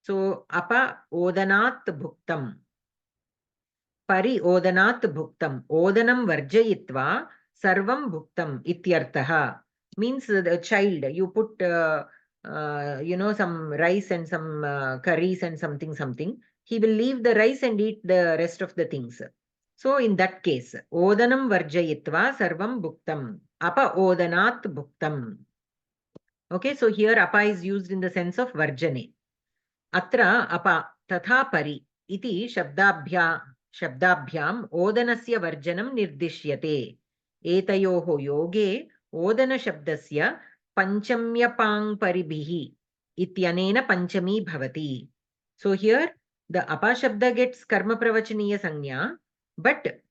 So apa odanat bhuktam. Pari odanat bhuktam. Odanam varjayitva sarvam bhuktam ityartaha. Means the child, you put some rice and some curries and something. He will leave the rice and eat the rest of the things. So in that case, odanam varjayitva sarvam bhuktam. Apa odanat bhuktam. Okay, so here apa is used in the sense of varjane. Atra apa tatha pari iti shabdabhyam odanasya varjanam nirdishyate. Etayoho yoge odana shabdasya panchamyapang paribhihi ityanena panchami bhavati. So here the apa shabda gets karma pravachaniya sanya, but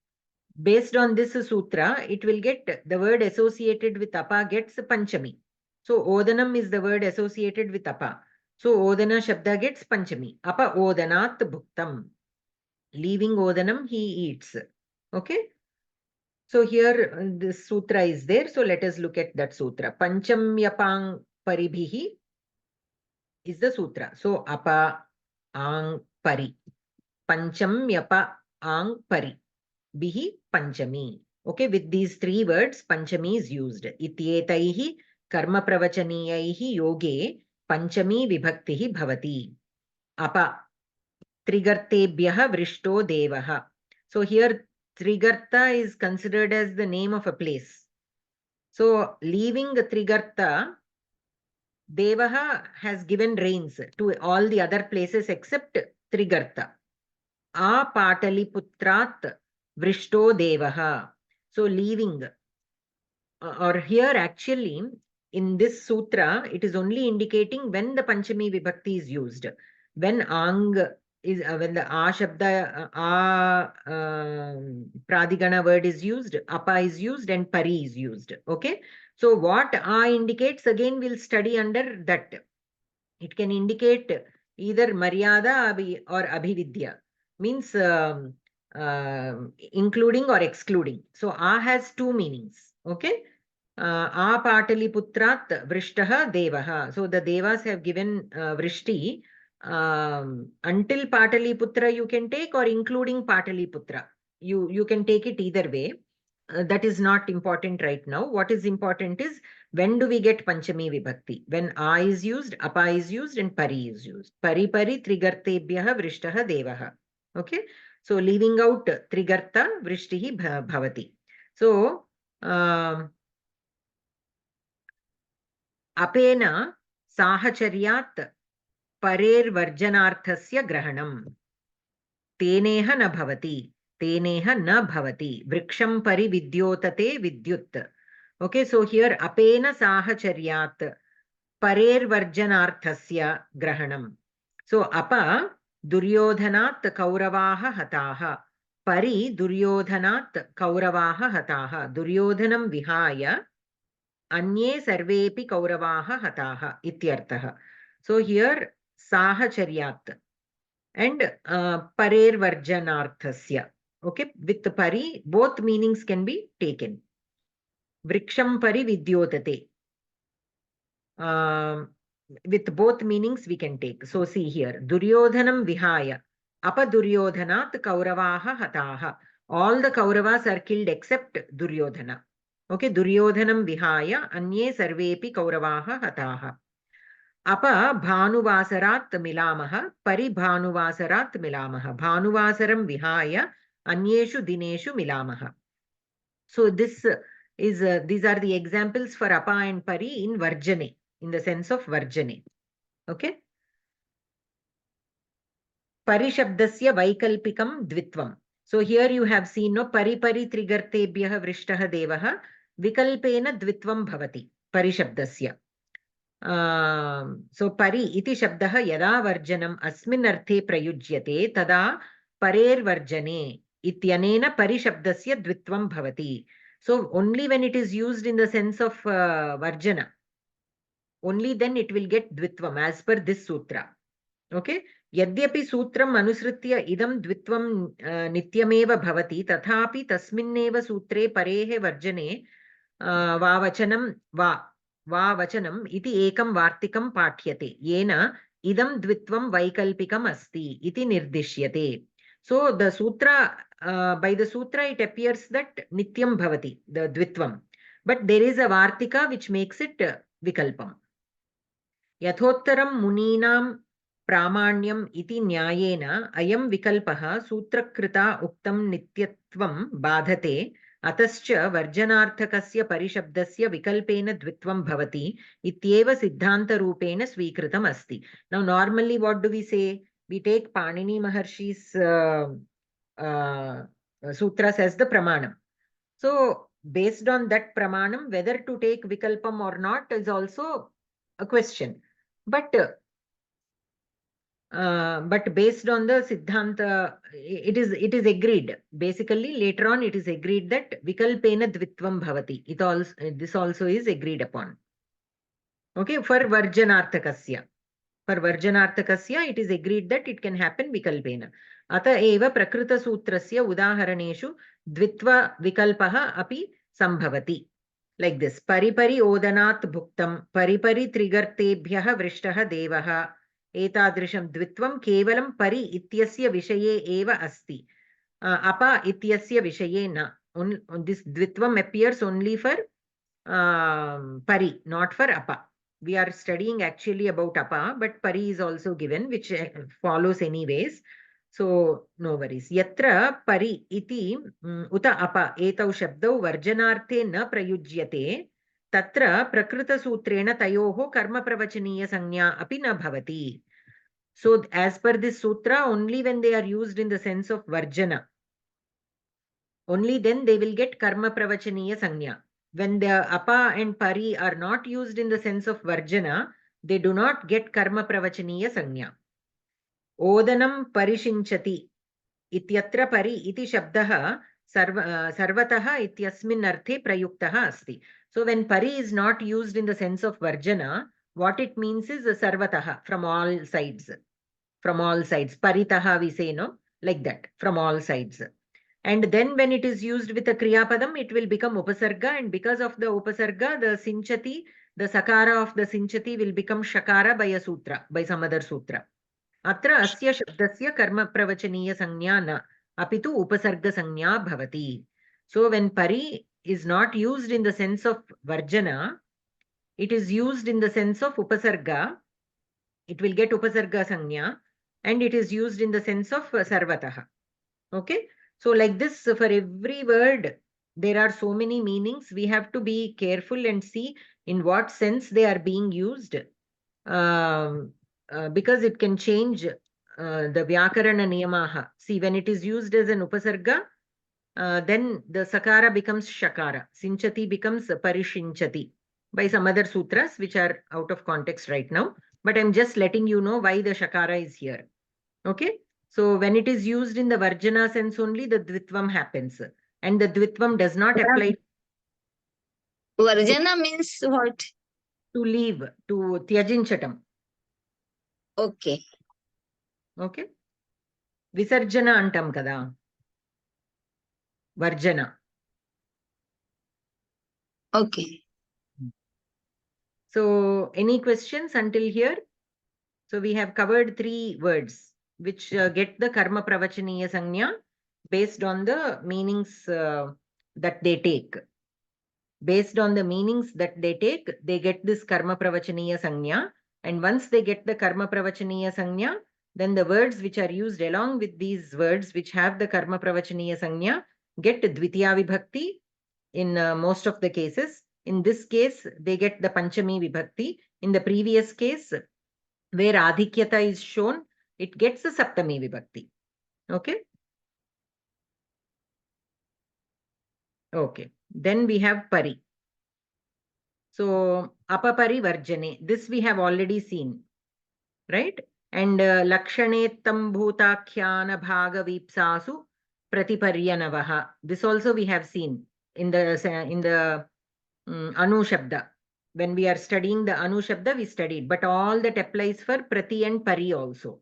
based on this sutra, it will get the word associated with apa gets panchami. So odanam is the word associated with apa. So odana shabda gets panchami. Apa odanat bhuktam. Leaving odanam, he eats. Okay. So here this sutra is there. So let us look at that sutra. Panchamyapang paribhihi is the sutra. So apa ang pari. Panchamyapa ang pari. Bihi panchami. Okay, with these three words, panchami is used. Ityetaihi karma pravachaniyaihi yoge panchami vibhaktihi bhavati. Apa trigartebhyaha vrishto devaha. So here Trigarta is considered as the name of a place. So leaving Trigarta, Devaha has given rains to all the other places except Trigarta. A Pataliputrat Vrishto Devaha. So leaving, or here actually in this sutra, it is only indicating when the Panchami Vibhakti is used. When Ang is, when the A Shabda, Pradigana word is used, Apa is used and Pari is used. Okay. So what A indicates, again we'll study under that. It can indicate either Maryada or Abhividya. Means including or excluding. So A has two meanings. Okay. Apataliputraat Vrishtaha Devaha. So the Devas have given Vrishti. Until Pataliputra you can take, or including Pataliputra. You can take it either way. That is not important right now. What is important is, when do we get Panchami Vibhakti? When A is used, Apa is used, and Pari is used. Pari Trigartebhyaha Vrishtaha Devaha. Okay. So leaving out Trigarta, Vrishtihi Bhavati. So Apena Sahacharyat Parervarjanarthasya Grahanam. Teneha na bhavati. Teneha na bhavati. Vriksham parividyotate vidyut. Okay, so here apena sahacharyat parervarjanarthasya grahanam. So apa duryodhanat kauravaha hataha. Pari duryodhanat kauravaha hataha. Duryodhanam vihaya anye sarvepi kauravaha hataha ityartha. So here sahacharyat and parervarjanarthasya. Okay, with pari, both meanings can be taken. Vriksham pari vidyotate. With both meanings we can take. So see here, Duryodhanam vihaya, apa Duryodhanat kauravaha hataha. All the Kauravas are killed except Duryodhana. Okay, Duryodhanam vihaya, anye sarvepi kauravaha hataha. Apa Bhanuvasarat milamaha, pari Bhanuvasarat milamaha. Bhanuvasaram vihaya, anyeshu dineshu milamaha. So this is these are the examples for apa and pari in Varjane, in the sense of Varjane. Okay. Parishabdasya vaikalpikam dvitvam. So here you have seen no pari trigartebhyah vrishtaha devaha vikalpena dvitvam bhavati parishabdasya. So pari iti shabdaha yada varjanam asmin arthe prayujyate tada parervarjane ityanena parishabdasya dvitvam bhavati. So only when it is used in the sense of varjana, only then it will get dvitvam as per this sutra. Okay. Yadyapi sutram anusritya idam dvitvam nityameva bhavati tathapi tasminneva sutre parehe varjane vavachanam vachanam iti ekam vartikam pathyate yena idam dvitvam vaikalpikam asti iti nirdishyate. So the sutra, by the sutra it appears that nityam bhavati, the dvitvam, but there is a vartika which makes it vikalpam. Yathottaram muninam pramanyam iti nyayena ayam vikalpaha sutrakrita uktam nityatvam badhate atascha varjanarthakasya parishabdasya vikalpena dvitvam bhavati ityeva siddhanta rupena swikritam asti. Now normally what do we say? We take Panini Maharshi's sutras as the pramanam. So based on that pramanam, whether to take vikalpam or not is also a question. But based on the Siddhanta, it is agreed. Basically, later on, it is agreed that vikalpena dvitvam bhavati. This also is agreed upon. Okay, for varjanarthakasya. For varjanarthakasya, it is agreed that it can happen vikalpena. Ata eva prakrita sutrasya udaharaneshu dvitva vikalpaha api sambhavati. Like this. Paripari odanat bhuktam, paripari trigartebhyaha vrishtaha devaha. Etadrisham dvitvam kevalam pari ityasya vishaye eva asti. Apa ityasya vishaye na. This dvitvam appears only for pari, not for apa. We are studying actually about apa, but pari is also given, which follows anyways. So no worries. Yatra pari iti uta apa etau shabdau varjanarthe na prayujyate tatra prakrita sutrena tayoho karma pravachaniya sanya api na bhavati. So as per this sutra, only when they are used in the sense of varjana, only then they will get karma pravachaniya sanya. When the apa and pari are not used in the sense of varjana, they do not get karma pravachaniya sanya. Odanam parishinchati ityatra pari iti shabdaha sarvataha ityasmin arthe prayuktaha asti. So when pari is not used in the sense of varjana, what it means is sarvataha, from all sides. From all sides. Paritaha we say, no? Like that, from all sides. And then when it is used with a Kriya Padam, it will become Upasarga, and because of the Upasarga, the Sinchati, the Sakara of the Sinchati will become Shakara by a sutra, by some other sutra. Atra asya shabdasya karma pravachaniya sanya na, apitu upasarga sanya bhavati. So when pari is not used in the sense of varjana, it is used in the sense of upasarga. It will get upasarga sanya, and it is used in the sense of sarvataha. Okay. So like this, for every word, there are so many meanings. We have to be careful and see in what sense they are being used. Because it can change the vyakarana niyamaha. See, when it is used as an upasarga, then the sakara becomes shakara. Sinchati becomes parishinchati by some other sutras which are out of context right now. But I'm just letting you know why the shakara is here. Okay. So when it is used in the varjana sense only, the dvitvam happens. And the dvitvam does not apply Varjana means what? to leave, to tyajinchatam. Okay. Okay. Visarjana antam kada. Varjana. Okay. So any questions until here? So we have covered 3 words which get the karma pravachaniya sanya based on the meanings that they take. Based on the meanings that they take, they get this karma pravachaniya sanya. And once they get the karma pravachaniya sanya, then the words which are used along with these words which have the karma pravachaniya sanya get dvitiya vibhakti in most of the cases. In this case, they get the panchami vibhakti. In the previous case, where adhikyata is shown, it gets the saptami vibhakti. Okay. Okay. Then we have pari. So apapari varjane, this we have already seen, right? And lakshanettam bhutakhyana bhaga vipsasu pratiparyanavaha. This also we have seen in the anu shabda. When we are studying the anu shabda, we studied, but all that applies for prati and pari also.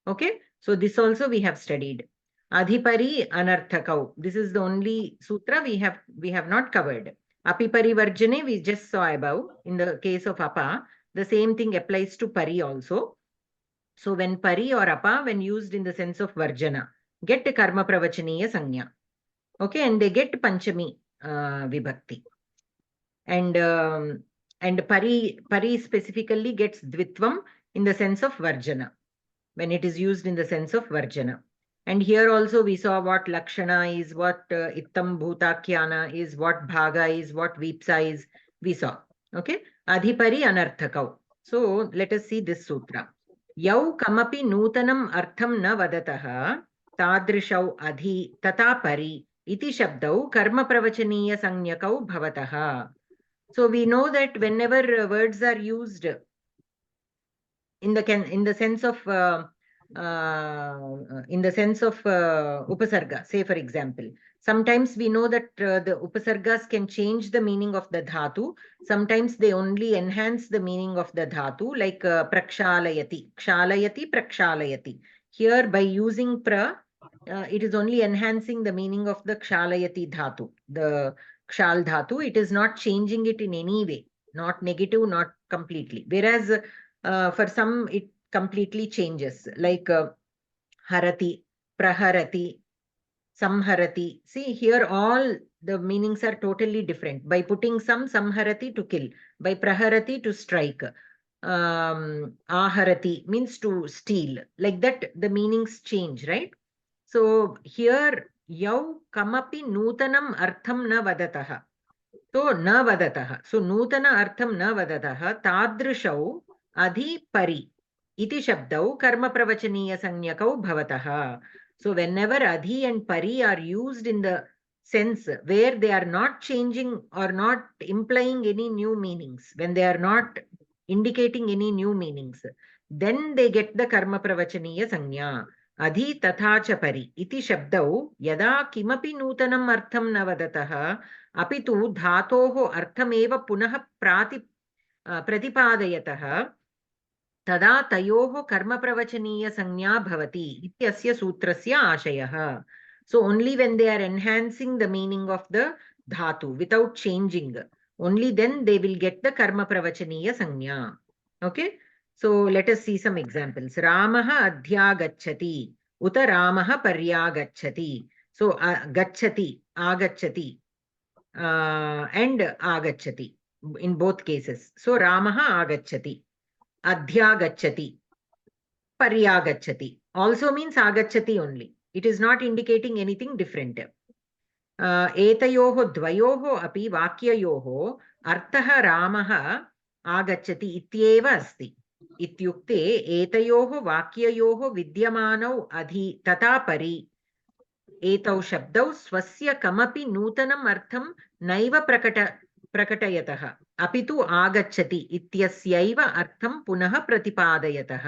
Okay, so this also we have studied. Adhipari anarthakau. This is the only sutra we have not covered. Apipari varjane we just saw above. In the case of apa, the same thing applies to pari also. So when pari or apa, when used in the sense of varjana, get karma pravachaniya sanya. Okay, and they get panchami vibhakti. And pari specifically gets dvitvam in the sense of varjana, when it is used in the sense of varjana. And here also we saw what lakshana is, what ittam bhutakhyana is, what bhaga is, what vipsa is, we saw. Okay. Adhipari anarthakau. So let us see this sutra. Yau kamapi nutanam artham na vadataha tadrishau adhi tata pari iti shabdau karma pravachaniya sanyakau bhavataha. So we know that whenever words are used in the sense of upasarga, say for example, sometimes we know that the upasargas can change the meaning of the dhatu. Sometimes they only enhance the meaning of the dhatu, like prakshalayati, kshalayati, prakshalayati. Here by using pra, it is only enhancing the meaning of the kshalayati dhatu, the kshal dhatu. It is not changing it in any way, not negative, not completely. Whereas for some it completely changes, like harati, praharati, samharati. See, here all the meanings are totally different. By putting samharati to kill, by praharati to strike, aharati means to steal. Like that, the meanings change, right? So here, yau kamapi nutanam artham na vadataha. So na vadataha. So nutana artham na vadataha tadrishau adhi pari iti shabdau karma pravachaniya sanyakau bhavataha. So whenever adhi and pari are used in the sense where they are not changing or not implying any new meanings, when they are not indicating any new meanings, then they get the karma pravachaniya sanya. Adhi tatha cha pari iti shabdau yada kimapi nutanam artham na vadataha apitu dhatoho arthameva punah प्रतिपादयतः तदा तयोः कर्मप्रवचनीय संज्ञा भवति इत्यस्य सूत्रस्य आशयः. So only when they are enhancing the meaning of the dhatu without changing, only then they will get the karma pravachaniya sanya. Okay. So let us see some examples. Ramaha adhyagacchati, uta Ramaha paryagacchati. So gacchati, agacchati, and agacchati in both cases. So Ramaha agacchati, adhyagacchati, paryagacchati also means agacchati only. It is not indicating anything different. एतयोः द्वयोः अपि वाक्ययोः अर्थः रामः आगच्छति इत्येव अस्ति इत्युक्ते एतयोः वाक्ययोः विद्यमानौ अधि तथा परि एतौ शब्दौ स्वस्य कमपि नूतनम् अर्थं नैव प्रकटयतः अपि तु आगच्छति इत्यस्यैव अर्थं पुनः प्रतिपादयतः.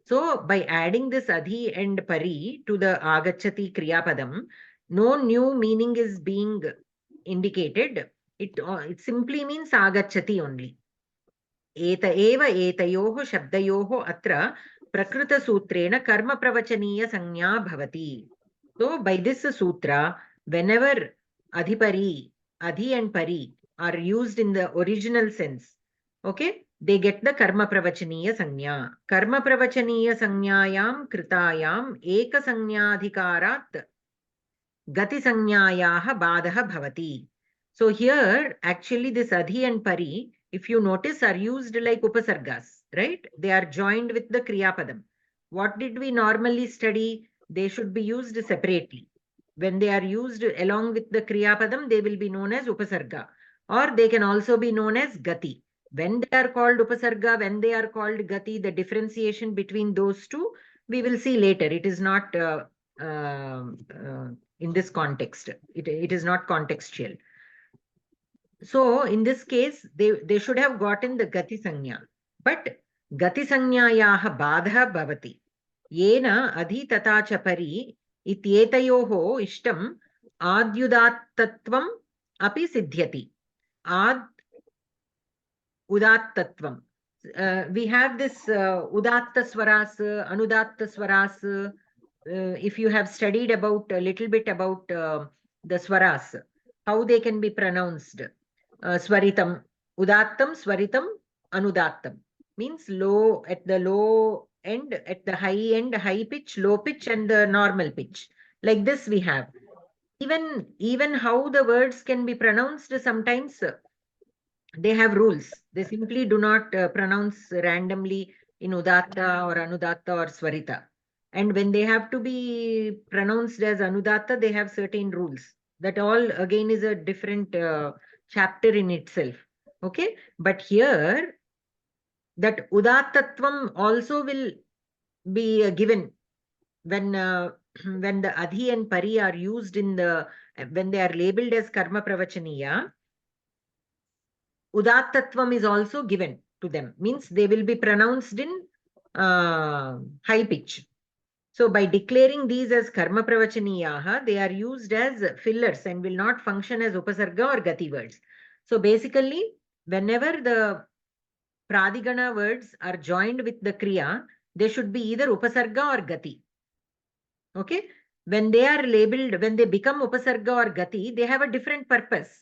So by adding this adhi and pari to the agachati kriyapadam, no new meaning is being indicated. It simply means agachati only. Eta eva etayoho shabdayoho atra prakrita sutrena karma pravachaniya sanya bhavati. So by this sutra, whenever adhipari, adhi and pari are used in the original sense, okay, they get the karma pravachaniya sanya. Karma pravachaniya sanyayam kritayam eka sanyadhikarat gati sanyayaha badaha bhavati. So here, actually this adhi and pari, if you notice, are used like upasargas, right? They are joined with the kriyapadam. What did we normally study? They should be used separately. When they are used along with the kriyapadam, they will be known as upasarga, or they can also be known as gati. When they are called upasarga, when they are called gati, the differentiation between those two, we will see later. It is not in this context. It is not contextual. So in this case, they should have gotten the gati sanya. But gati sanyayaha badha bhavati. Yena adhi tata cha pari ityetayoho ishtam adyudattatvam api siddhyati. Ad udattatvam. We have this udatta swaras, anudatta swaras. If you have studied about a little bit about the swaras, how they can be pronounced. Swaritam, udattam, swaritam, anudattam. Means low, at the low end, at the high end, high pitch, low pitch, and the normal pitch. Like this we have. Even how the words can be pronounced, sometimes they have rules. They simply do not pronounce randomly in udatta or anudatta or swarita. And when they have to be pronounced as anudatta, they have certain rules. That all again is a different chapter in itself. Okay, but here that udattatvam also will be given when the adhi and pari are used in the, when they are labeled as karma pravachaniya. Udattatvam is also given to them, means they will be pronounced in high pitch. So by declaring these as karma pravachaniyaha, they are used as fillers and will not function as upasarga or gati words. So basically, whenever the pradigana words are joined with the kriya, they should be either upasarga or gati. Okay? When they are labeled, when they become upasarga or gati, they have a different purpose.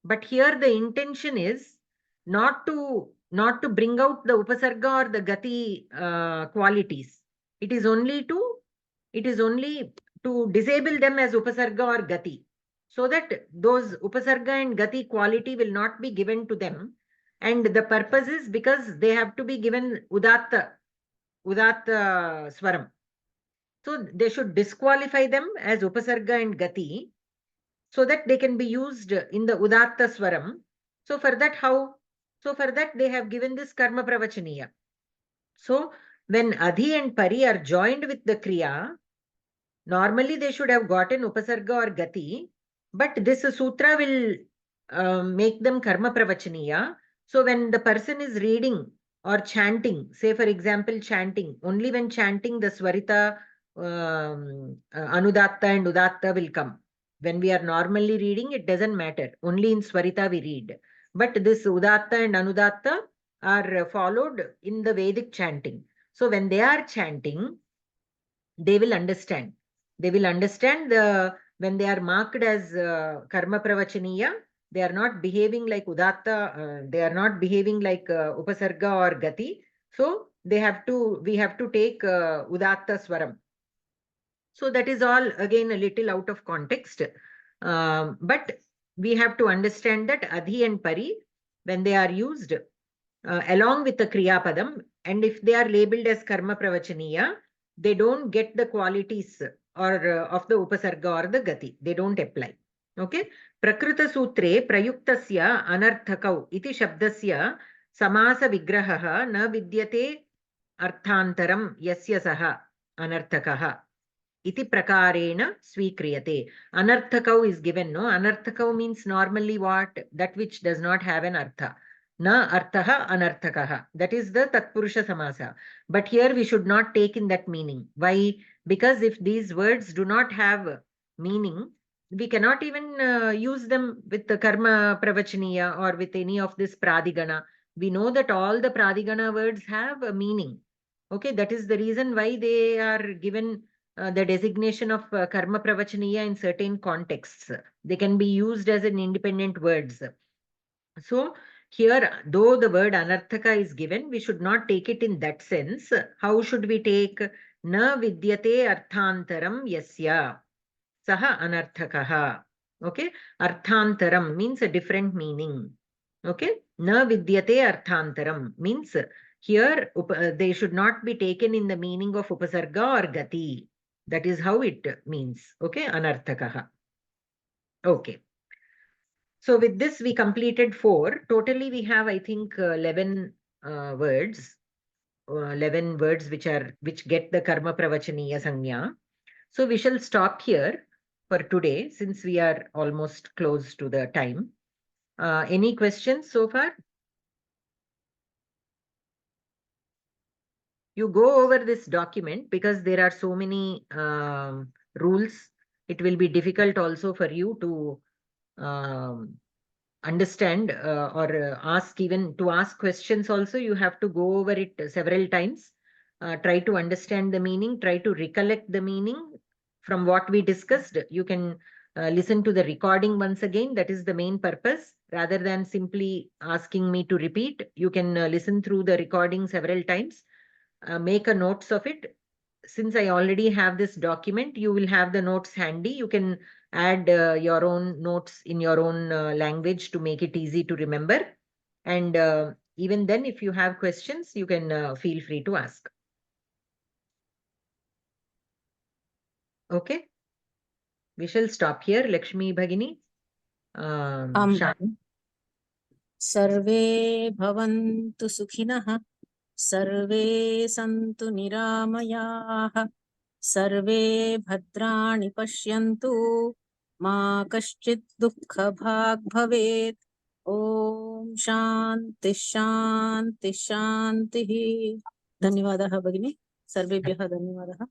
But here the intention is not to bring out the upasarga or the gati qualities. It is only to disable them as upasarga or gati, so that those upasarga and gati quality will not be given to them. And the purpose is because they have to be given udatta swaram. So they should disqualify them as upasarga and gati, so that they can be used in the udatta swaram. So for that, how? So for that, they have given this karma pravachaniya. So when adhi and pari are joined with the kriya, normally they should have gotten upasarga or gati, but this sutra will make them karma pravachaniya. So when the person is reading or chanting, say for example chanting, only when chanting the swarita, anudatta and udatta will come. When we are normally reading, it doesn't matter. Only in swarita we read. But this udatta and anudatta are followed in the Vedic chanting. So when they are chanting, they will understand. They will understand when they are marked as karma pravachaniya, they are not behaving like udatta, they are not behaving like upasarga or gati. So we have to take udatta swaram. So that is all again a little out of context. But we have to understand that adhi and pari, when they are used along with the kriya padam, and if they are labeled as karma pravachaniya, they don't get the qualities or of the upasarga or the gati. They don't apply. Okay. Prakrita sutre prayuktasya anarthakau iti shabdasya samasa vigrahaha na vidyate arthantaram yasya saha anarthakaha iti prakarena swikriyate. Anarthakau is given, no? Anarthakau means normally what? That which does not have an artha. Na arthaha anarthakaha. That is the tatpurusha samasa. But here we should not take in that meaning. Why? Because if these words do not have meaning, we cannot even use them with the karma pravachaniya or with any of this pradigana. We know that all the pradigana words have a meaning. Okay, that is the reason why they are given the designation of karma pravachaniya in certain contexts. They can be used as an independent words. So here, though the word anarthaka is given, we should not take it in that sense. How should we take? Na vidyate arthantaram yasya saha anarthakaha. Okay, arthantaram means a different meaning. Okay, na vidyate arthantaram means here they should not be taken in the meaning of upasarga or gati. That is how it means. Okay, anarthakaha. Okay. So with this, we completed 4. Totally, we have, I think, 11 words. 11 words which get the karma pravachaniya sanya. So we shall stop here for today, since we are almost close to the time. Any questions so far? You go over this document because there are so many rules. It will be difficult also for you to understand or ask questions also. You have to go over it several times. Try to understand the meaning, try to recollect the meaning from what we discussed. You can listen to the recording once again. That is the main purpose. Rather than simply asking me to repeat, you can listen through the recording several times. Make a notes of it. Since I already have this document, you will have the notes handy. You can add your own notes in your own language to make it easy to remember. And even then, if you have questions, you can feel free to ask. Okay. We shall stop here. Lakshmi Bhagini. Shani. सर्वे भवन्तु सुखिनः सर्वे सन्तु निरामयाः सर्वे भद्राणि पश्यन्तु मा कश्चित् दुःखभाग् भवेत् ॐ शान्ति शान्ति शान्तिः धन्यवादः भगिनी सर्वेभ्यः धन्यवादः